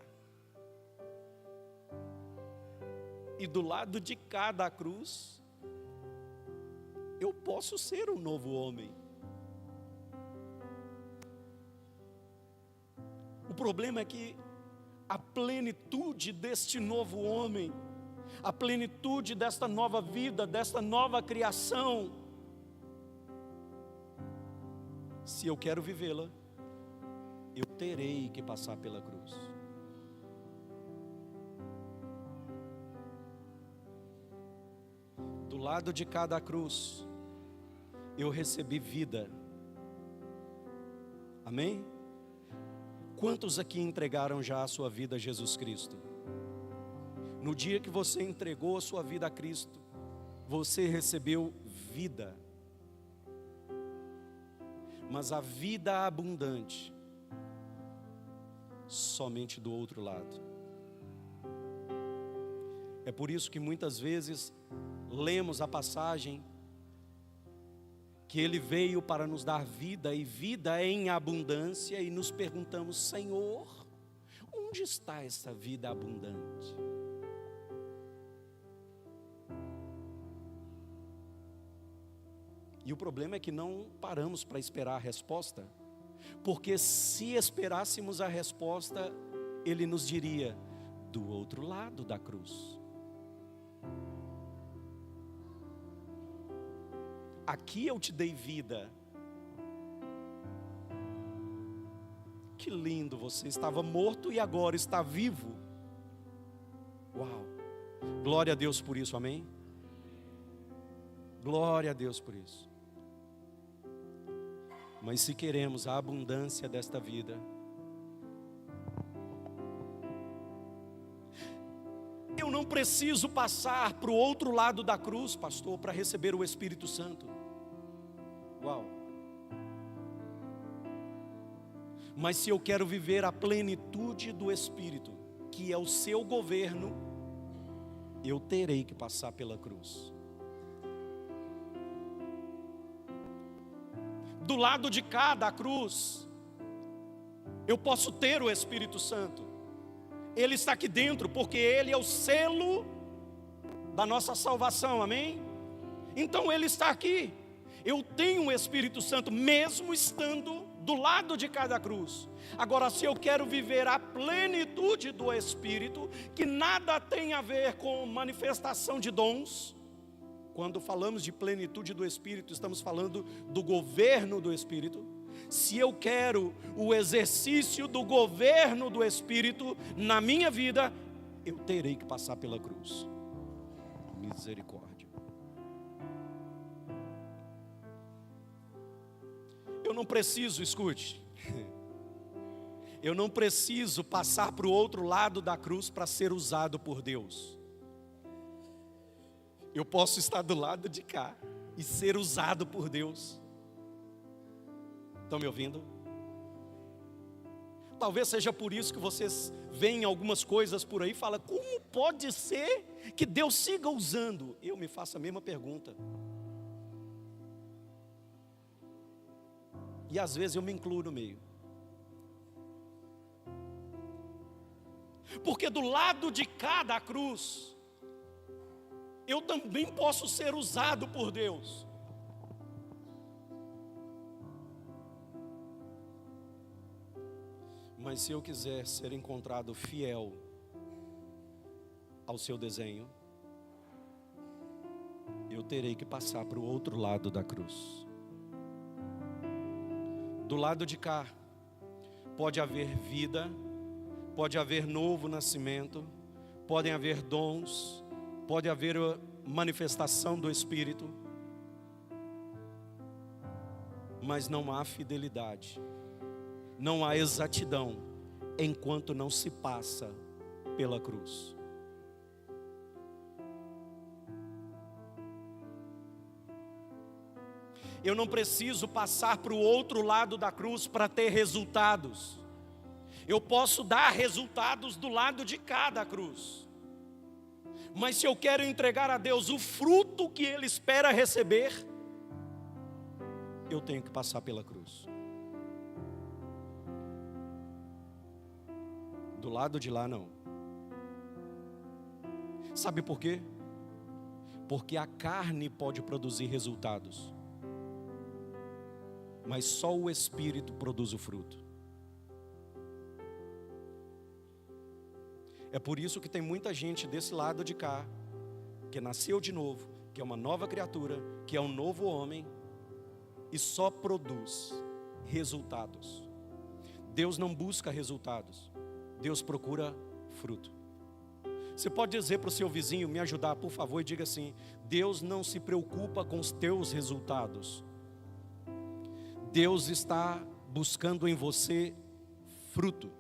E do lado de cá da cruz, eu posso ser um novo homem. O problema é que a plenitude deste novo homem, a plenitude desta nova vida, desta nova criação, se eu quero vivê-la, eu terei que passar pela cruz. Do lado de cada cruz, eu recebi vida. Amém? Quantos aqui entregaram já a sua vida a Jesus Cristo? No dia que você entregou a sua vida a Cristo, você recebeu vida. Mas a vida abundante, somente do outro lado. É por isso que muitas vezes lemos a passagem que Ele veio para nos dar vida, e vida em abundância, e nos perguntamos: Senhor, onde está essa vida abundante? E o problema é que não paramos para esperar a resposta, porque se esperássemos a resposta, Ele nos diria: do outro lado da cruz. Aqui eu te dei vida. Que lindo, você estava morto e agora está vivo. Uau, glória a Deus por isso, amém? Glória a Deus por isso. Mas se queremos a abundância desta vida, eu não preciso passar para o outro lado da cruz, pastor, para receber o Espírito Santo. Uau! Mas se eu quero viver a plenitude do Espírito, que é o seu governo, eu terei que passar pela cruz. Do lado de cá da cruz, eu posso ter o Espírito Santo. Ele está aqui dentro, porque Ele é o selo da nossa salvação, amém? Então Ele está aqui. Eu tenho o Espírito Santo, mesmo estando do lado de cada cruz. Agora, se eu quero viver a plenitude do Espírito, que nada tem a ver com manifestação de dons. Quando falamos de plenitude do Espírito, estamos falando do governo do Espírito. Se eu quero o exercício do governo do Espírito na minha vida, eu terei que passar pela cruz. Misericórdia. Eu não preciso, escute, eu não preciso passar para o outro lado da cruz para ser usado por Deus. Eu posso estar do lado de cá e ser usado por Deus. Estão me ouvindo? Talvez seja por isso que vocês veem algumas coisas por aí e falam: como pode ser que Deus siga usando? Eu me faço a mesma pergunta. E às vezes eu me incluo no meio. Porque do lado de cá da cruz, eu também posso ser usado por Deus. Mas se eu quiser ser encontrado fiel ao seu desenho, eu terei que passar para o outro lado da cruz. Do lado de cá, pode haver vida, pode haver novo nascimento, podem haver dons, pode haver manifestação do Espírito, mas não há fidelidade, não há exatidão, enquanto não se passa pela cruz. Eu não preciso passar para o outro lado da cruz para ter resultados. Eu posso dar resultados do lado de cá da cruz. Mas se eu quero entregar a Deus o fruto que Ele espera receber, eu tenho que passar pela cruz. Do lado de lá não. Sabe por quê? Porque a carne pode produzir resultados, mas só o Espírito produz o fruto. É por isso que tem muita gente desse lado de cá, que nasceu de novo, que é uma nova criatura, que é um novo homem, e só produz resultados. Deus não busca resultados, Deus procura fruto. Você pode dizer para o seu vizinho, me ajudar por favor, e diga assim: Deus não se preocupa com os teus resultados, Deus está buscando em você fruto.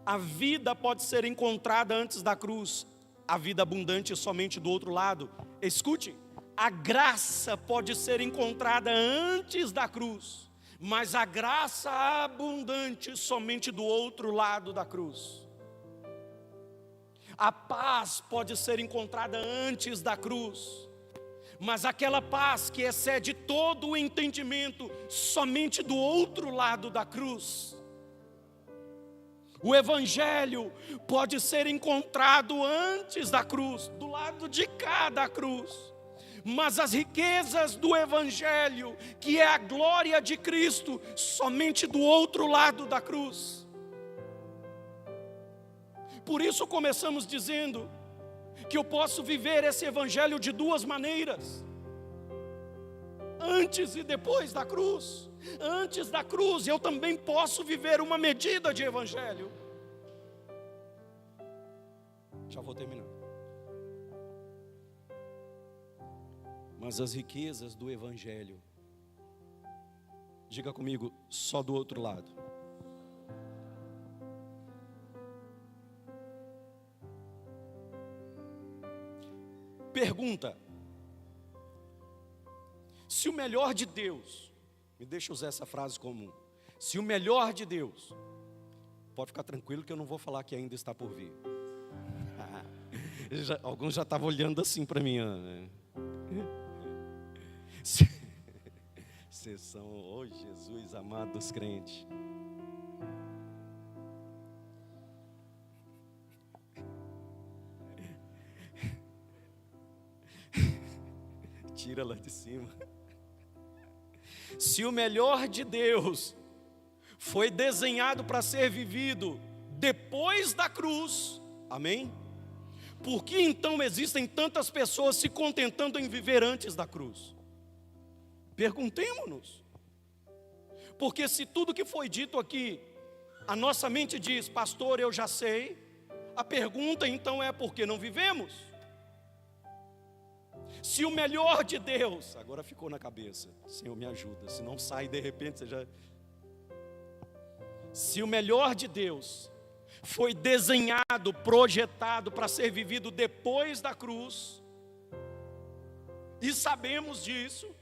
A vida pode ser encontrada antes da cruz, a vida abundante somente do outro lado. Escute, a graça pode ser encontrada antes da cruz, mas a graça abundante somente do outro lado da cruz. A paz pode ser encontrada antes da cruz, mas aquela paz que excede todo o entendimento, somente do outro lado da cruz. O Evangelho pode ser encontrado antes da cruz, do lado de cá da cruz. Mas as riquezas do Evangelho, que é a glória de Cristo, somente do outro lado da cruz. Por isso começamos dizendo que eu posso viver esse Evangelho de duas maneiras: antes e depois da cruz. Antes da cruz eu também posso viver uma medida de Evangelho. Já vou terminar. Mas as riquezas do Evangelho, diga comigo, só do outro lado. Pergunta: se o melhor de Deus Me deixa usar essa frase comum. Se o melhor de Deus, pode ficar tranquilo que eu não vou falar que ainda está por vir. Alguns já estavam olhando assim para mim. Né? Vocês são, oh Jesus amado dos crentes. Tira lá de cima. Se o melhor de Deus foi desenhado para ser vivido depois da cruz, amém? Por que então existem tantas pessoas se contentando em viver antes da cruz? Perguntemo-nos. Porque se tudo que foi dito aqui, a nossa mente diz, pastor, eu já sei, a pergunta então é por que não vivemos? Se o melhor de Deus, agora ficou na cabeça, Senhor me ajuda, se não sai de repente você já... Se o melhor de Deus foi desenhado, projetado para ser vivido depois da cruz, e sabemos disso,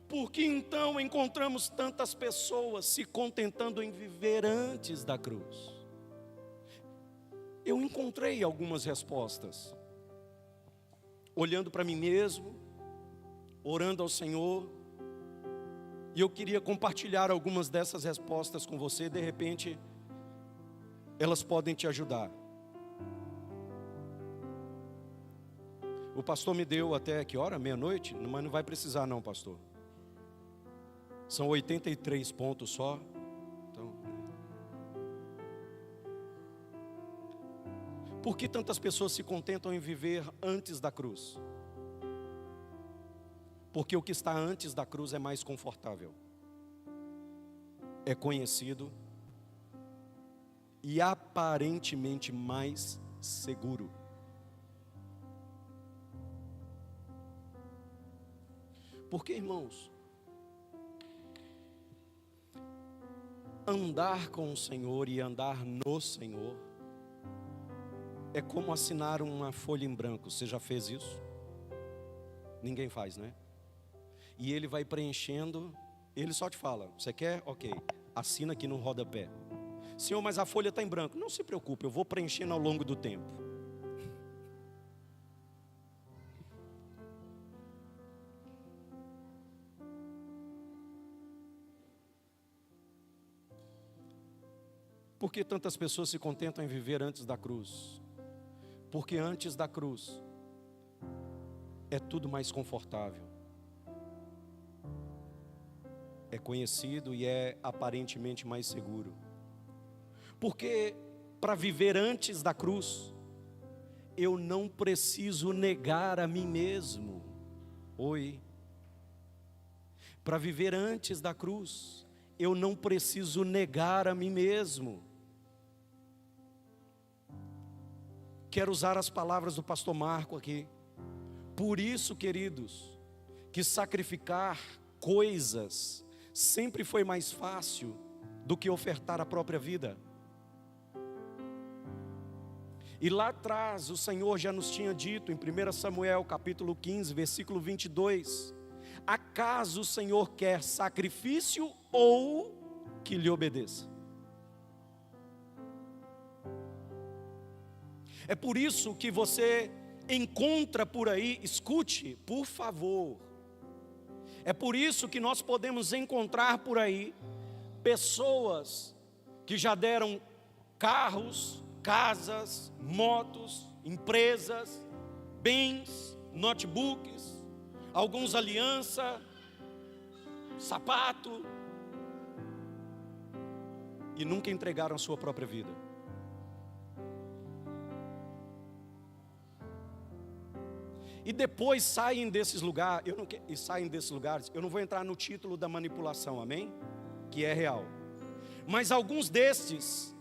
por que então encontramos tantas pessoas se contentando em viver antes da cruz? Eu encontrei algumas respostas, olhando para mim mesmo, orando ao Senhor, e eu queria compartilhar algumas dessas respostas com você, de repente, elas podem te ajudar. O pastor me deu até que hora? Meia-noite? Mas não vai precisar não, pastor. São 83 pontos só. Então, por que tantas pessoas se contentam em viver antes da cruz? Porque o que está antes da cruz é mais confortável, é conhecido e aparentemente mais seguro. Porque, irmãos, andar com o Senhor e andar no Senhor é como assinar uma folha em branco. Você já fez isso? Ninguém faz, né? E ele vai preenchendo, ele só te fala, você quer? Ok, assina aqui no rodapé. Senhor, mas a folha está em branco. Não se preocupe, eu vou preenchendo ao longo do tempo. Por que tantas pessoas se contentam em viver antes da cruz? Porque antes da cruz é tudo mais confortável, é conhecido e é aparentemente mais seguro. Porque para viver antes da cruz, eu não preciso negar a mim mesmo. Oi. Para viver antes da cruz, eu não preciso negar a mim mesmo. Quero usar as palavras do pastor Marco aqui. Por isso, queridos, que sacrificar coisas sempre foi mais fácil do que ofertar a própria vida. E lá atrás o Senhor já nos tinha dito em 1 Samuel capítulo 15, versículo 22, acaso o Senhor quer sacrifício ou que lhe obedeça? É por isso que você encontra por aí, escute, por favor, é por isso que nós podemos encontrar por aí pessoas que já deram carros, casas, motos, empresas, bens, notebooks, alguns aliança, sapato, e nunca entregaram a sua própria vida. E depois saem desses lugares, eu não vou entrar no título da manipulação, amém? Que é real. Mas alguns destes,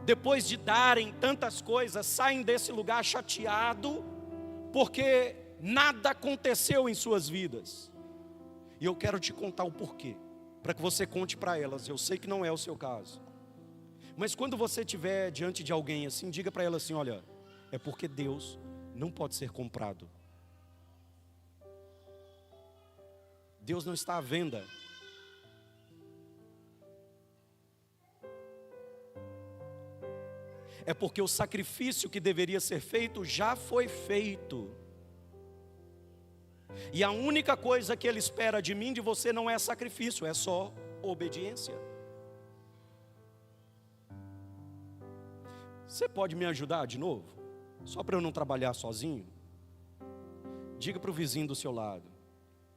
depois de darem tantas coisas, saem desse lugar chateado, porque nada aconteceu em suas vidas. E eu quero te contar o porquê, para que você conte para elas. Eu sei que não é o seu caso, mas quando você estiver diante de alguém assim, diga para ela assim, olha, é porque Deus não pode ser comprado. Deus não está à venda. é porque o sacrifício que deveria ser feito já foi feito. E a única coisa que Ele espera de mim, de você, não é sacrifício, é só obediência. Você pode me ajudar de novo? Só para eu não trabalhar sozinho? Diga para o vizinho do seu lado: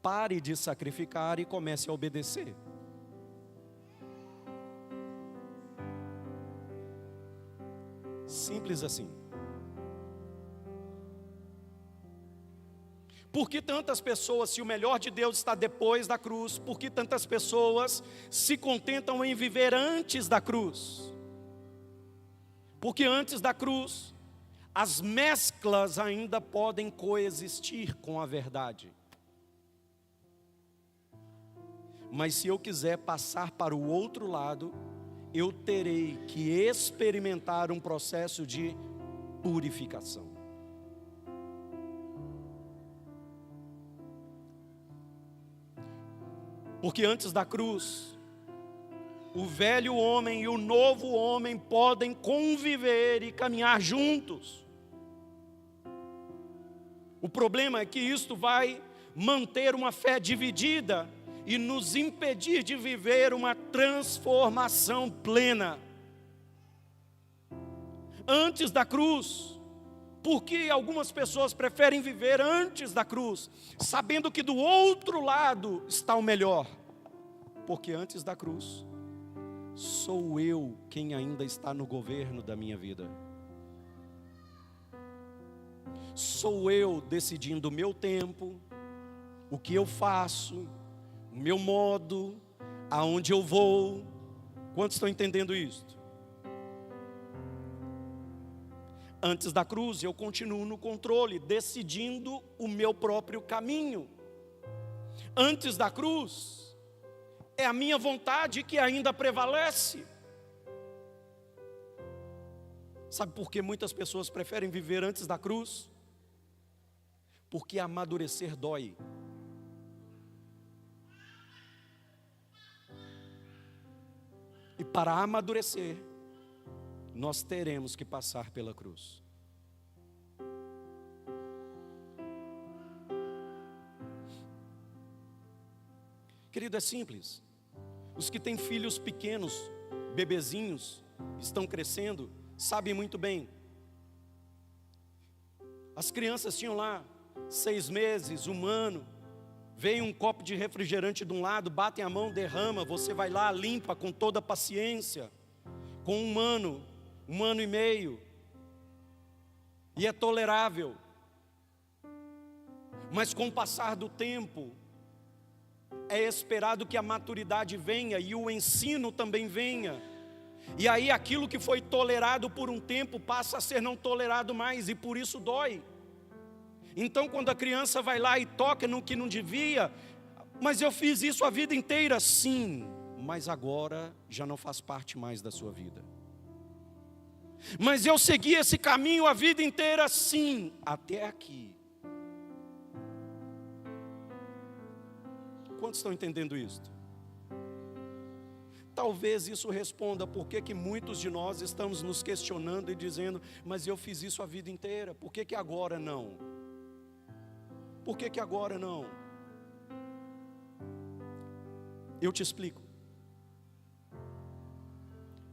pare de sacrificar e comece a obedecer. Simples assim. Por que tantas pessoas, se o melhor de Deus está depois da cruz, por que tantas pessoas se contentam em viver antes da cruz? Porque antes da cruz, as mesclas ainda podem coexistir com a verdade. Mas se eu quiser passar para o outro lado, eu terei que experimentar um processo de purificação. Porque antes da cruz, o velho homem e o novo homem podem conviver e caminhar juntos. O problema é que isto vai manter uma fé dividida e nos impedir de viver uma transformação plena. Antes da cruz, porque algumas pessoas preferem viver antes da cruz, sabendo que do outro lado está o melhor? Porque antes da cruz, sou eu quem ainda está no governo da minha vida. Sou eu decidindo o meu tempo, o que eu faço, o meu modo, aonde eu vou. Quantos estão entendendo isto? Antes da cruz, eu continuo no controle, decidindo o meu próprio caminho. Antes da cruz, é a minha vontade que ainda prevalece. Sabe por que muitas pessoas preferem viver antes da cruz? Porque amadurecer dói. E para amadurecer, nós teremos que passar pela cruz. Querido, é simples. Os que têm filhos pequenos, bebezinhos, estão crescendo, sabem muito bem. As crianças tinham lá 6 meses, 1 ano. Vem um copo de refrigerante de um lado, batem a mão, derrama, você vai lá, limpa com toda a paciência. Com 1 ano, 1 ano e meio. E é tolerável. Mas com o passar do tempo, é esperado que a maturidade venha e o ensino também venha. E aí aquilo que foi tolerado por um tempo passa a ser não tolerado mais, e por isso dói. Então quando a criança vai lá e toca no que não devia, mas eu fiz isso a vida inteira, sim, mas agora já não faz parte mais da sua vida. Mas eu segui esse caminho a vida inteira, sim, até aqui. Quantos estão entendendo isto? Talvez isso responda por que muitos de nós estamos nos questionando e dizendo: mas eu fiz isso a vida inteira, por que agora não? Por que agora não? Eu te explico.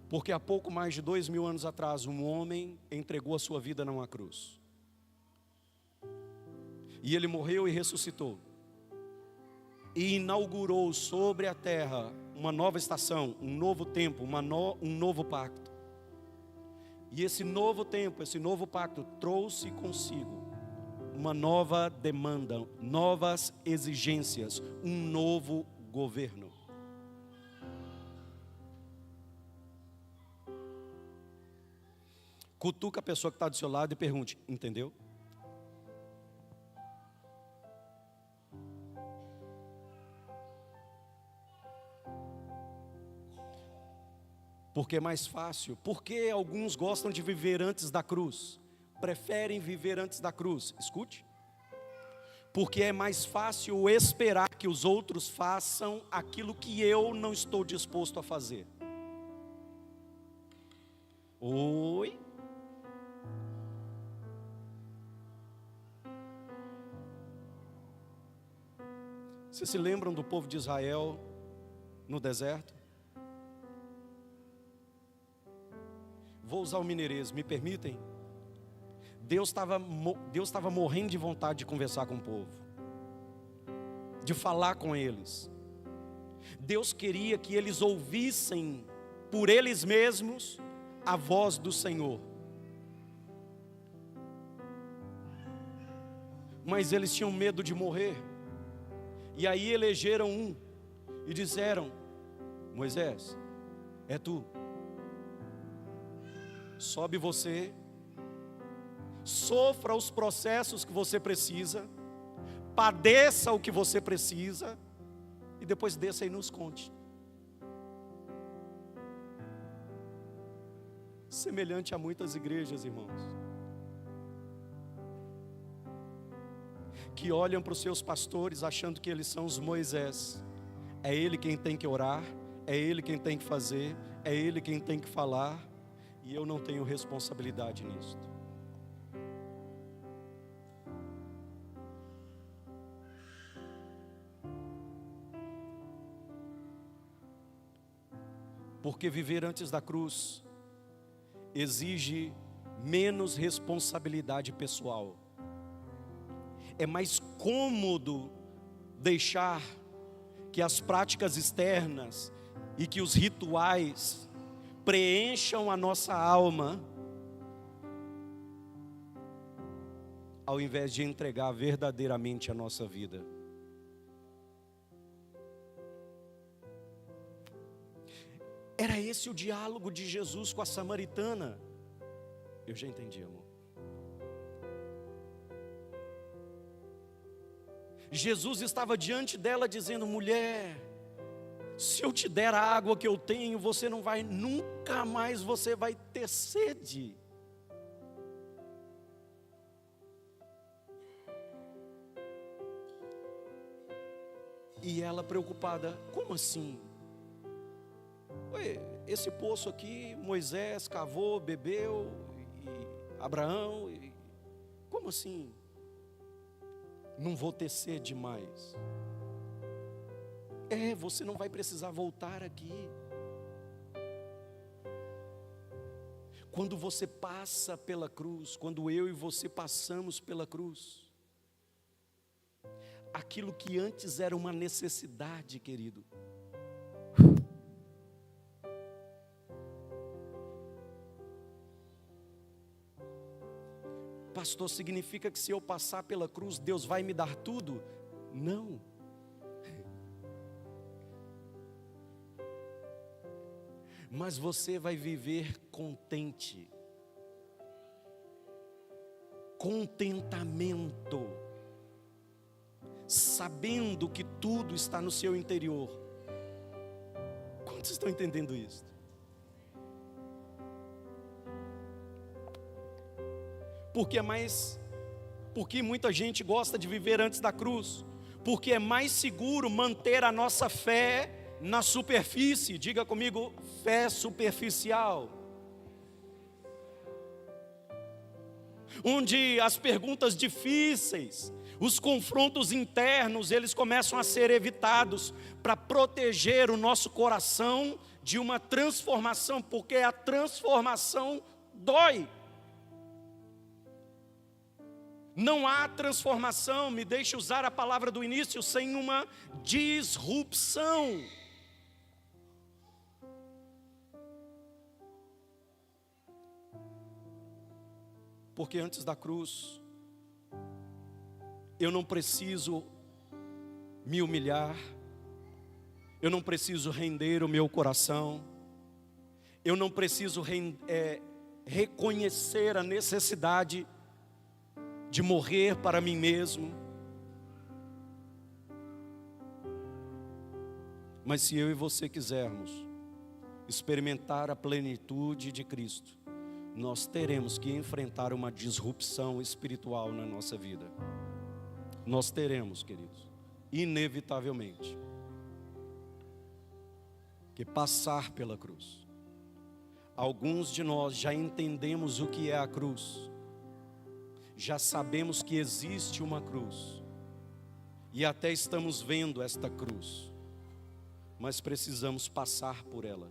Porque há pouco mais de 2000 anos atrás, um homem entregou a sua vida numa cruz. E ele morreu e ressuscitou. E inaugurou sobre a terra uma nova estação, um novo tempo, um novo pacto. E esse novo tempo, esse novo pacto trouxe consigo uma nova demanda, novas exigências, um novo governo. Cutuca a pessoa que está do seu lado e pergunte: entendeu? Porque é mais fácil. Porque alguns gostam de viver antes da cruz, preferem viver antes da cruz. Escute. Porque é mais fácil esperar que os outros façam aquilo que eu não estou disposto a fazer. Oi? Vocês se lembram do povo de Israel no deserto? Vou usar o mineirês, me permitem? Deus estava morrendo de vontade de conversar com o povo, de falar com eles. Deus queria que eles ouvissem por eles mesmos a voz do Senhor. Mas eles tinham medo de morrer. E aí elegeram um e disseram: Moisés, é tu. Sobe você, sofra os processos que você precisa, padeça o que você precisa, e depois desça e nos conte. Semelhante a muitas igrejas, irmãos, que olham para os seus pastores achando que eles são os Moisés. É ele quem tem que orar, é ele quem tem que fazer, é ele quem tem que falar, e eu não tenho responsabilidade nisso. Porque viver antes da cruz exige menos responsabilidade pessoal. É mais cômodo deixar que as práticas externas e que os rituais preencham a nossa alma, ao invés de entregar verdadeiramente a nossa vida. Era esse o diálogo de Jesus com a samaritana. Eu já entendi, amor. Jesus estava diante dela dizendo: mulher, se eu te der a água que eu tenho, você não vai, nunca mais você vai ter sede. E ela preocupada: como assim? Ué, esse poço aqui, Moisés cavou, bebeu, e Abraão, como assim? Não vou ter sede mais. Você não vai precisar voltar aqui. Quando você passa pela cruz, quando eu e você passamos pela cruz, aquilo que antes era uma necessidade, querido, pastor, significa que se eu passar pela cruz, Deus vai me dar tudo? Não. Mas você vai viver contente. Contentamento. Sabendo que tudo está no seu interior. Quantos estão entendendo isso? Porque muita gente gosta de viver antes da cruz, porque é mais seguro manter a nossa fé na superfície. Diga comigo, fé superficial, onde as perguntas difíceis, os confrontos internos, eles começam a ser evitados, para proteger o nosso coração de uma transformação, porque a transformação dói. Não há transformação, me deixe usar a palavra do início, sem uma disrupção. Porque antes da cruz, eu não preciso me humilhar, eu não preciso render o meu coração, eu não preciso reconhecer a necessidade de morrer para mim mesmo. Mas se eu e você quisermos experimentar a plenitude de Cristo, nós teremos que enfrentar uma disrupção espiritual na nossa vida. Nós teremos, queridos, inevitavelmente, que passar pela cruz. Alguns de nós já entendemos o que é a cruz, já sabemos que existe uma cruz, E até estamos vendo esta cruz, mas precisamos passar por ela.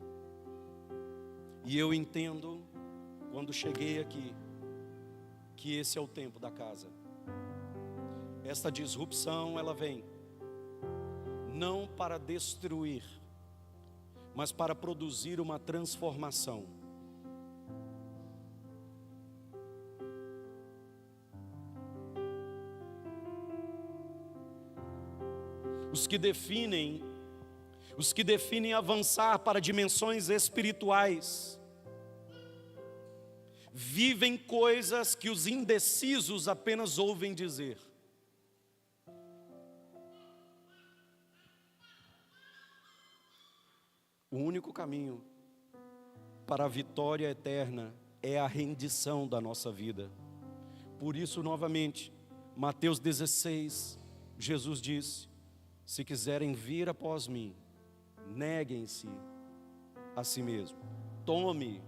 E eu entendo, quando cheguei aqui, que esse é o tempo da casa. Esta disrupção, ela vem não para destruir, mas para produzir uma transformação. Os que definem avançar para dimensões espirituais, vivem coisas que os indecisos apenas ouvem dizer. O único caminho para a vitória eterna é a rendição da nossa vida. Por isso, novamente, Mateus 16, Jesus disse: se quiserem vir após mim, neguem-se a si mesmo, tome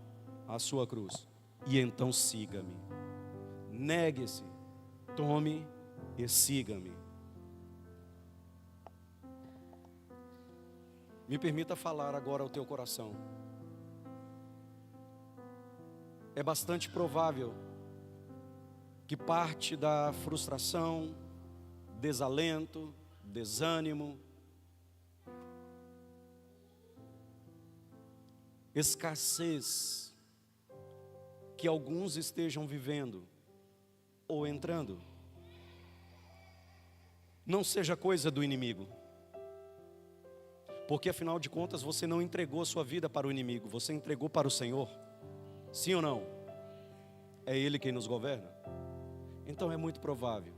a sua cruz e então siga-me. Negue-se, tome e siga-me. Me permita falar agora ao teu coração. É bastante provável que parte da frustração, desalento, desânimo, escassez que alguns estejam vivendo ou entrando, não seja coisa do inimigo. Porque afinal de contas você não entregou a sua vida para o inimigo, você entregou para o Senhor. Sim ou não? É Ele quem nos governa. Então é muito provável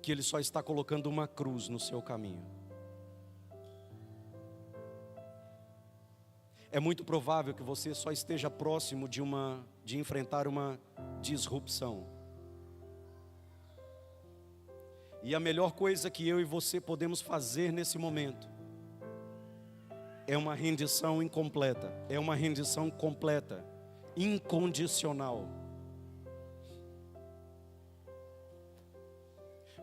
que Ele só está colocando uma cruz no seu caminho. É muito provável que você só esteja próximo de enfrentar uma disrupção. E a melhor coisa que eu e você podemos fazer nesse momento é uma rendição incompleta, é uma rendição completa, incondicional.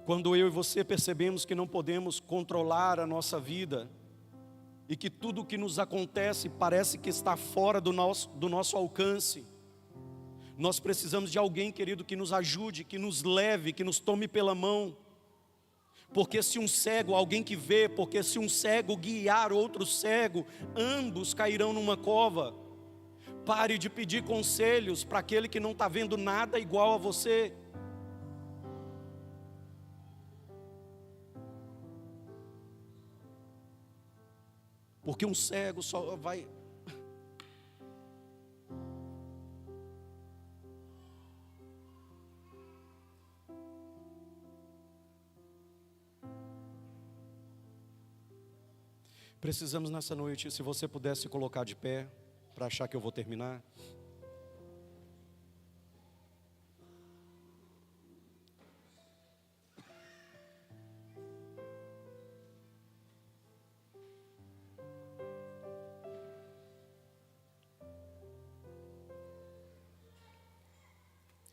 Quando eu e você percebemos que não podemos controlar a nossa vida e que tudo o que nos acontece parece que está fora do nosso alcance, nós precisamos de alguém, querido, que nos ajude, que nos leve, que nos tome pela mão. Porque se um cego, alguém que vê, porque se um cego guiar outro cego, ambos cairão numa cova. Pare de pedir conselhos para aquele que não está vendo nada igual a você. Porque um cego só vai... Precisamos nessa noite, se você pudesse se colocar de pé, para achar que eu vou terminar.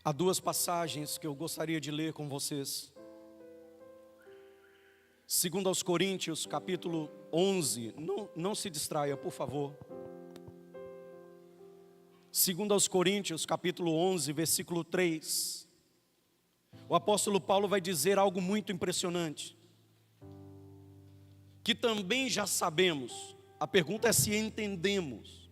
Há duas passagens que eu gostaria de ler com vocês. Segundo aos Coríntios, capítulo 11, não se distraia, por favor. Segundo aos Coríntios, capítulo 11, versículo 3. O apóstolo Paulo vai dizer algo muito impressionante. Que também já sabemos, a pergunta é se entendemos.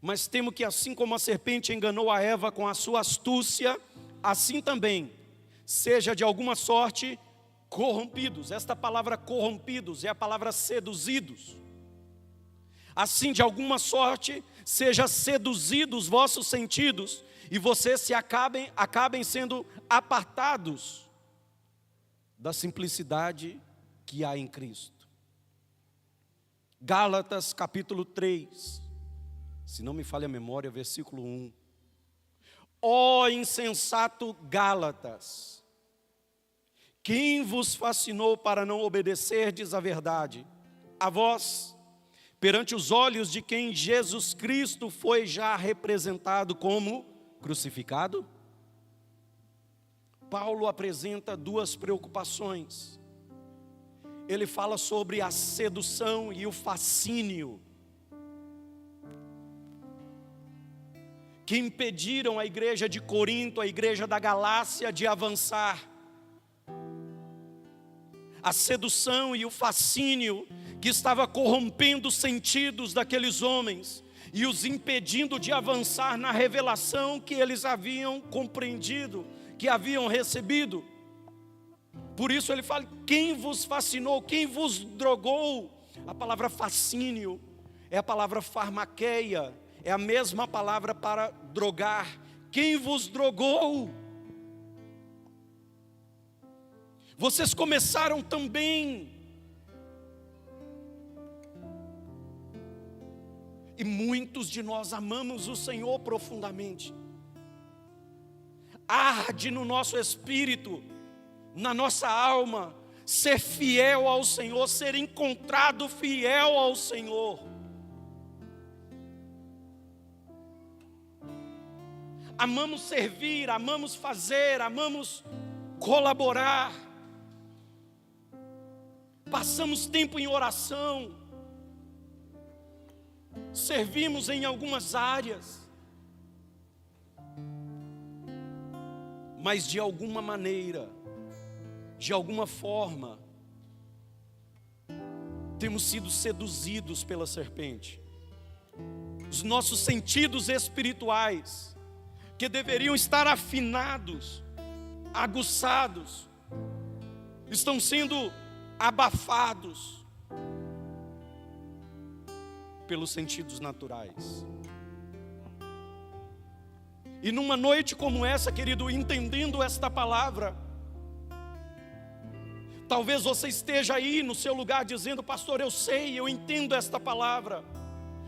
Mas temo que assim como a serpente enganou a Eva com a sua astúcia, assim também seja de alguma sorte corrompidos. Esta palavra corrompidos é a palavra seduzidos. Assim de alguma sorte seja seduzidos os vossos sentidos e vocês acabem sendo apartados da simplicidade que há em Cristo. Gálatas capítulo 3, se não me falha a memória, versículo 1. Ó insensato Gálatas, quem vos fascinou para não obedecerdes à verdade? A vós, perante os olhos de quem Jesus Cristo foi já representado como crucificado? Paulo apresenta duas preocupações. Ele fala sobre a sedução e o fascínio que impediram a igreja de Corinto, a igreja da Galácia, de avançar. A sedução e o fascínio que estava corrompendo os sentidos daqueles homens e os impedindo de avançar na revelação que eles haviam compreendido, que haviam recebido. Por isso ele fala: quem vos fascinou, quem vos drogou? A palavra fascínio é a palavra farmaqueia, é a mesma palavra para drogar. Quem vos drogou? Vocês começaram também. E muitos de nós amamos o Senhor profundamente. Arde no nosso espírito, na nossa alma, ser fiel ao Senhor, ser encontrado fiel ao Senhor. Amamos servir, amamos fazer, amamos colaborar. Passamos tempo em oração. Servimos em algumas áreas. Mas de alguma maneira, de alguma forma, temos sido seduzidos pela serpente. Os nossos sentidos espirituais, que deveriam estar afinados, aguçados, estão sendo abafados pelos sentidos naturais. E numa noite como essa, querido, entendendo esta palavra, talvez você esteja aí no seu lugar dizendo: pastor, eu sei, eu entendo esta palavra,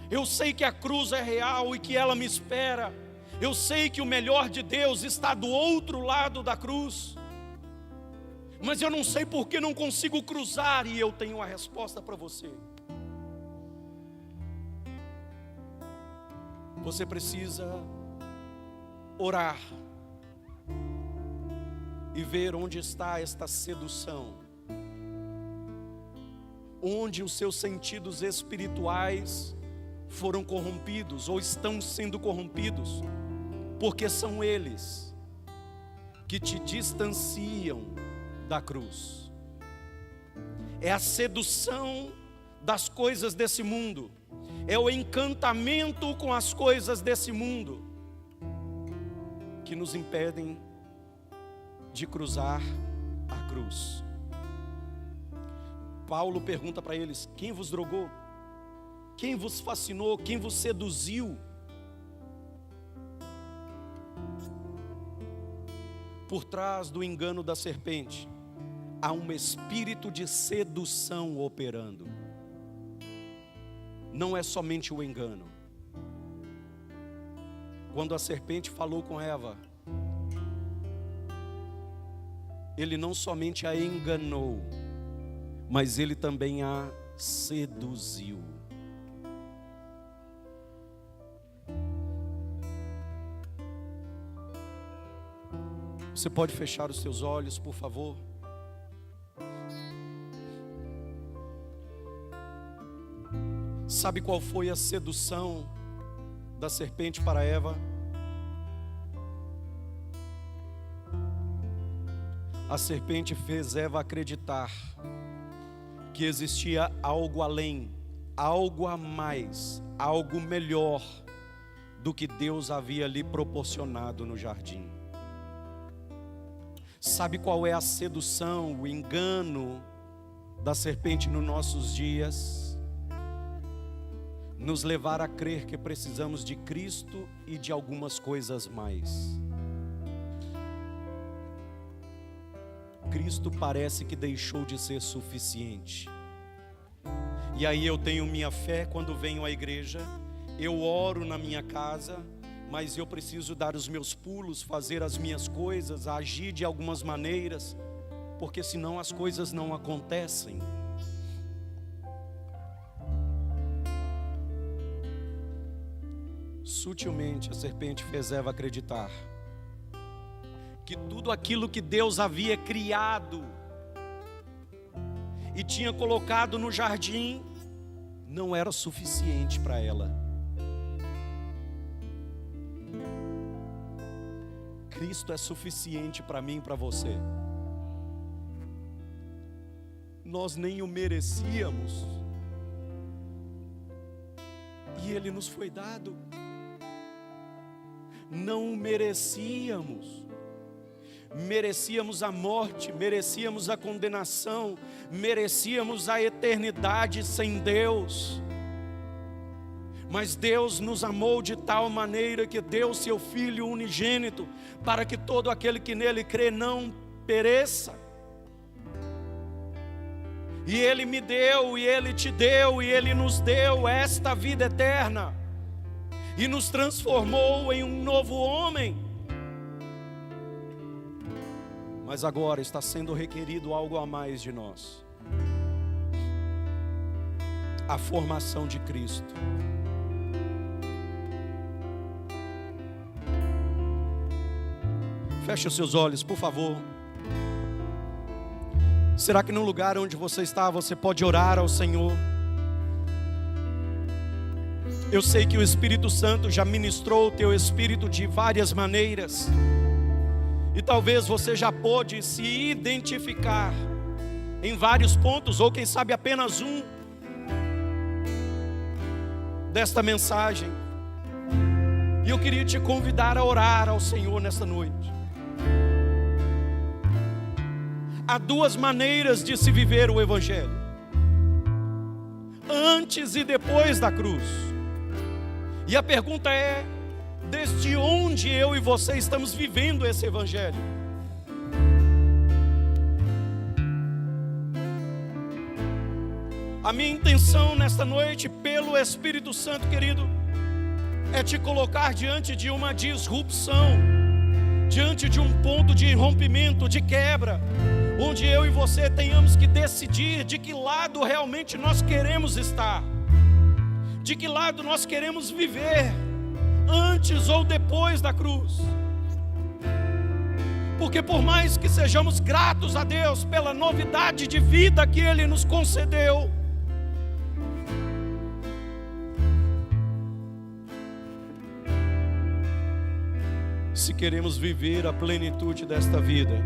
eu sei que a cruz é real e que ela me espera, eu sei que o melhor de Deus está do outro lado da cruz, mas eu não sei por que não consigo cruzar. E eu tenho a resposta para você. Você precisa orar e ver onde está esta sedução, onde os seus sentidos espirituais foram corrompidos ou estão sendo corrompidos, porque são eles que te distanciam da cruz. É a sedução das coisas desse mundo, é o encantamento com as coisas desse mundo que nos impedem de cruzar a cruz. Paulo pergunta para eles: quem vos drogou? Quem vos fascinou? Quem vos seduziu? Por trás do engano da serpente, há um espírito de sedução operando. Não é somente o engano. Quando a serpente falou com Eva, ele não somente a enganou, mas ele também a seduziu. Você pode fechar os seus olhos, por favor? Sabe qual foi a sedução da serpente para Eva? A serpente fez Eva acreditar que existia algo além, algo a mais, algo melhor do que Deus havia lhe proporcionado no jardim. Sabe qual é a sedução, o engano da serpente nos nossos dias? Nos levar a crer que precisamos de Cristo e de algumas coisas mais. Cristo parece que deixou de ser suficiente. E aí eu tenho minha fé quando venho à igreja, eu oro na minha casa, mas eu preciso dar os meus pulos, fazer as minhas coisas, agir de algumas maneiras, porque senão as coisas não acontecem. Sutilmente a serpente fez Eva acreditar que tudo aquilo que Deus havia criado e tinha colocado no jardim não era suficiente para ela. Cristo é suficiente para mim e para você. Nós nem o merecíamos e Ele nos foi dado. Não o merecíamos. Merecíamos a morte, merecíamos a condenação, merecíamos a eternidade sem Deus. Mas Deus nos amou de tal maneira que deu seu Filho unigênito, para que todo aquele que nele crê não pereça. E Ele me deu, e Ele te deu, e Ele nos deu esta vida eterna, e nos transformou em um novo homem. Mas agora está sendo requerido algo a mais de nós: a formação de Cristo. Feche os seus olhos, por favor. Será que no lugar onde você está, você pode orar ao Senhor? Eu sei que o Espírito Santo já ministrou o teu espírito de várias maneiras, e talvez você já pôde se identificar em vários pontos, ou quem sabe apenas um desta mensagem. E eu queria te convidar a orar ao Senhor nesta noite. Há duas maneiras de se viver o Evangelho: antes e depois da cruz. E a pergunta é: desde onde eu e você estamos vivendo esse Evangelho? A minha intenção nesta noite, pelo Espírito Santo, querido, é te colocar diante de uma disrupção, diante de um ponto de rompimento, de quebra, onde eu e você tenhamos que decidir de que lado realmente nós queremos estar, de que lado nós queremos viver, antes ou depois da cruz. Porque por mais que sejamos gratos a Deus pela novidade de vida que Ele nos concedeu, se queremos viver a plenitude desta vida,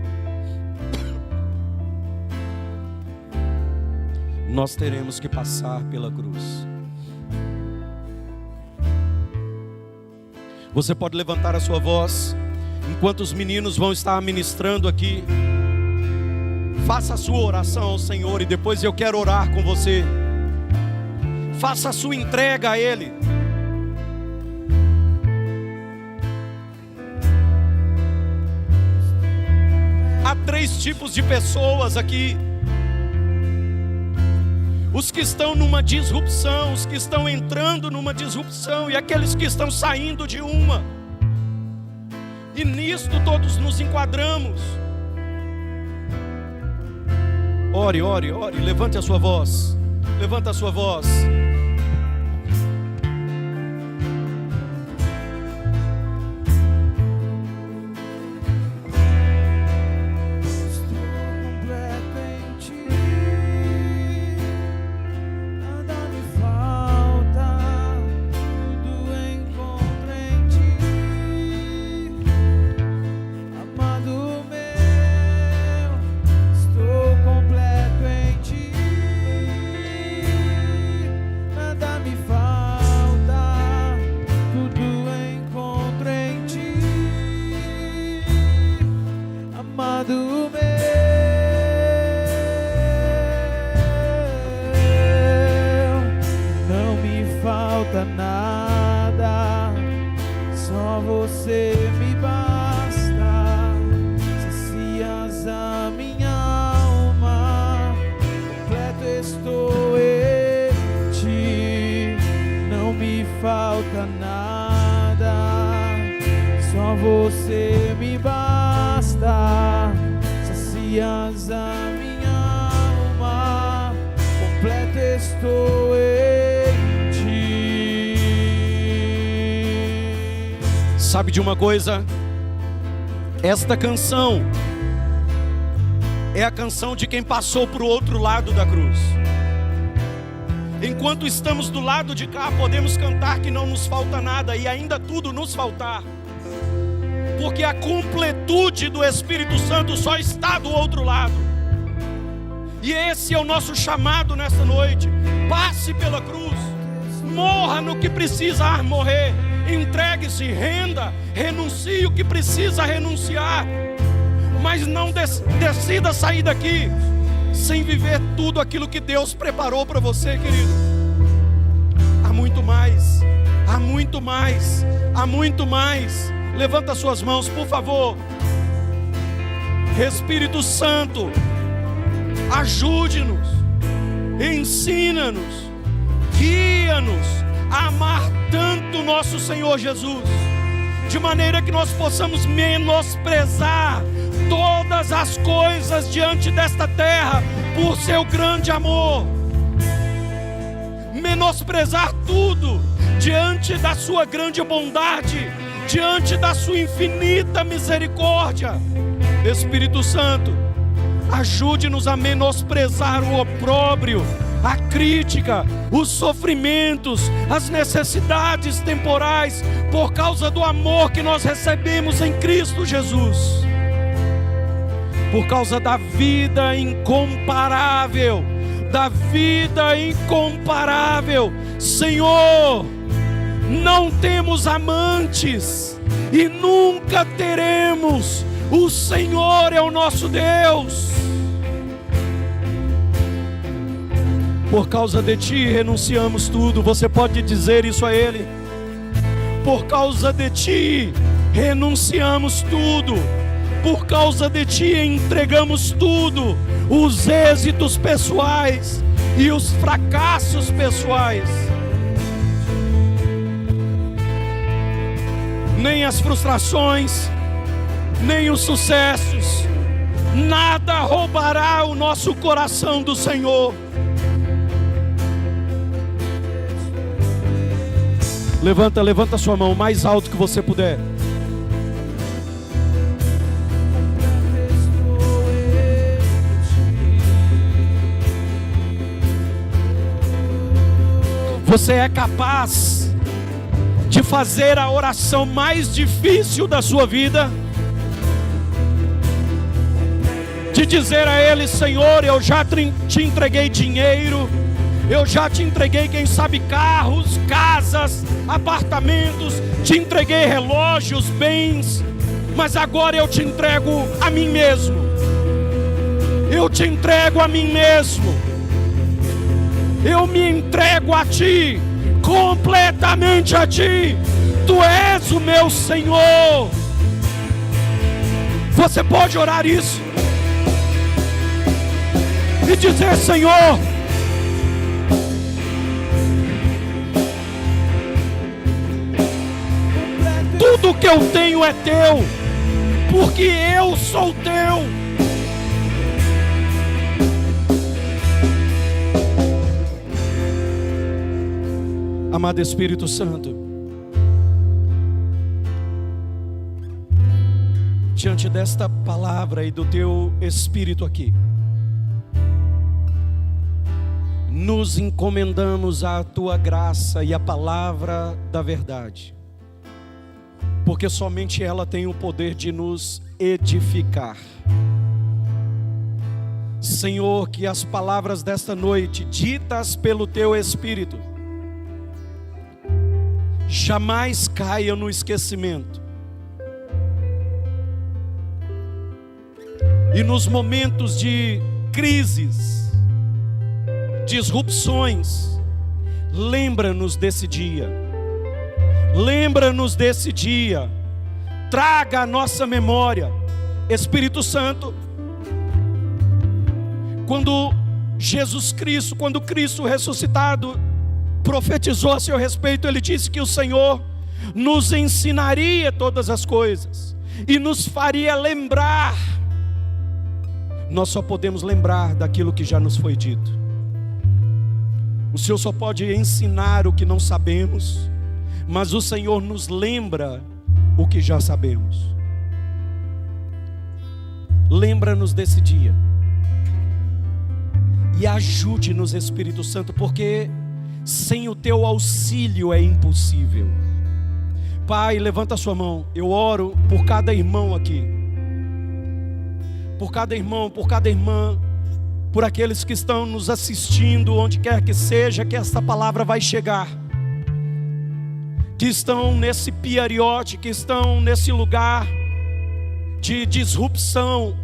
nós teremos que passar pela cruz. Você pode levantar a sua voz enquanto os meninos vão estar ministrando aqui. Faça a sua oração ao Senhor e depois eu quero orar com você. Faça a sua entrega a Ele. Há três tipos de pessoas aqui: os que estão numa disrupção, os que estão entrando numa disrupção, e aqueles que estão saindo de uma. E nisto todos nos enquadramos. Ore, ore, ore, levante a sua voz. Levanta a sua voz. Você me basta, sacias a minha alma, completo estou em ti. Sabe de uma coisa? Esta canção é a canção de quem passou para o outro lado da cruz. Enquanto estamos do lado de cá, podemos cantar que não nos falta nada e ainda tudo nos faltar, porque a completude do Espírito Santo só está do outro lado. E esse é o nosso chamado nessa noite. Passe pela cruz, morra no que precisa morrer, entregue-se, renda, renuncie o que precisa renunciar, mas não decida sair daqui sem viver tudo aquilo que Deus preparou para você, querido. Há muito mais, há muito mais, há muito mais. Levanta suas mãos, por favor. Espírito Santo, ajude-nos, ensina-nos, guia-nos a amar tanto nosso Senhor Jesus, de maneira que nós possamos menosprezar todas as coisas diante desta terra por seu grande amor, menosprezar tudo diante da sua grande bondade, diante da sua infinita misericórdia. Espírito Santo, ajude-nos a menosprezar o opróbrio, a crítica, os sofrimentos, as necessidades temporais, por causa do amor que nós recebemos em Cristo Jesus, por causa da vida incomparável, Senhor. Não temos amantes e nunca teremos. O Senhor é o nosso Deus. Por causa de Ti renunciamos tudo. Você pode dizer isso a Ele? Por causa de Ti renunciamos tudo. Por causa de Ti entregamos tudo. Os êxitos pessoais e os fracassos pessoais. Nem as frustrações, nem os sucessos, nada roubará o nosso coração do Senhor. Levanta sua mão mais alto que você puder. Você é capaz de fazer a oração mais difícil da sua vida? De dizer a Ele: Senhor, eu já te entreguei dinheiro, eu já te entreguei, quem sabe, carros, casas, apartamentos, te entreguei relógios, bens, mas agora eu te entrego a mim mesmo. Eu te entrego a mim mesmo. Eu me entrego a Ti, completamente a Ti. Tu és o meu Senhor. Você pode orar isso e dizer: Senhor, tudo que eu tenho é Teu, porque eu sou Teu. Amado Espírito Santo, diante desta palavra e do Teu Espírito aqui, nos encomendamos à Tua graça e à palavra da verdade, porque somente ela tem o poder de nos edificar. Senhor, que as palavras desta noite, ditas pelo Teu Espírito, jamais caiam no esquecimento. E nos momentos de crises, disrupções, lembra-nos desse dia. Lembra-nos desse dia. Traga à nossa memória, Espírito Santo, quando Jesus Cristo, quando Cristo ressuscitado profetizou a seu respeito, Ele disse que o Senhor nos ensinaria todas as coisas e nos faria lembrar. Nós só podemos lembrar daquilo que já nos foi dito. O Senhor só pode ensinar o que não sabemos, mas o Senhor nos lembra o que já sabemos. Lembra-nos desse dia. E ajude-nos, Espírito Santo, porque sem o teu auxílio é impossível. Pai, levanta a sua mão. Eu oro por cada irmão aqui. Por cada irmão, por cada irmã. Por aqueles que estão nos assistindo, onde quer que seja, que esta palavra vai chegar. Que estão nesse piariote, que estão nesse lugar de disrupção.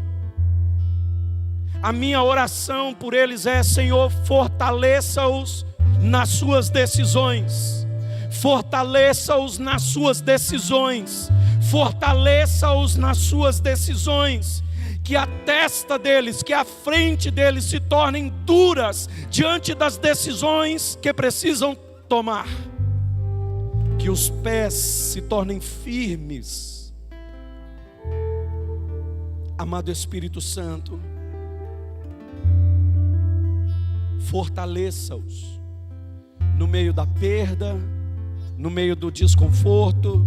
A minha oração por eles é: Senhor, fortaleça-os nas suas decisões. Fortaleça-os nas suas decisões. Fortaleça-os nas suas decisões. Que a testa deles, que a frente deles se tornem duras diante das decisões que precisam tomar. Que os pés se tornem firmes. Amado Espírito Santo, fortaleça-os no meio da perda, no meio do desconforto,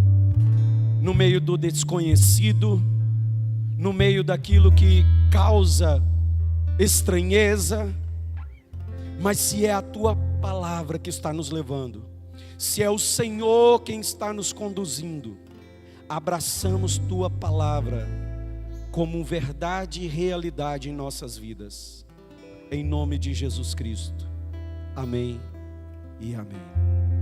no meio do desconhecido, no meio daquilo que causa estranheza. Mas se é a tua palavra que está nos levando, se é o Senhor quem está nos conduzindo, abraçamos tua palavra como verdade e realidade em nossas vidas. Em nome de Jesus Cristo. Amém e amém.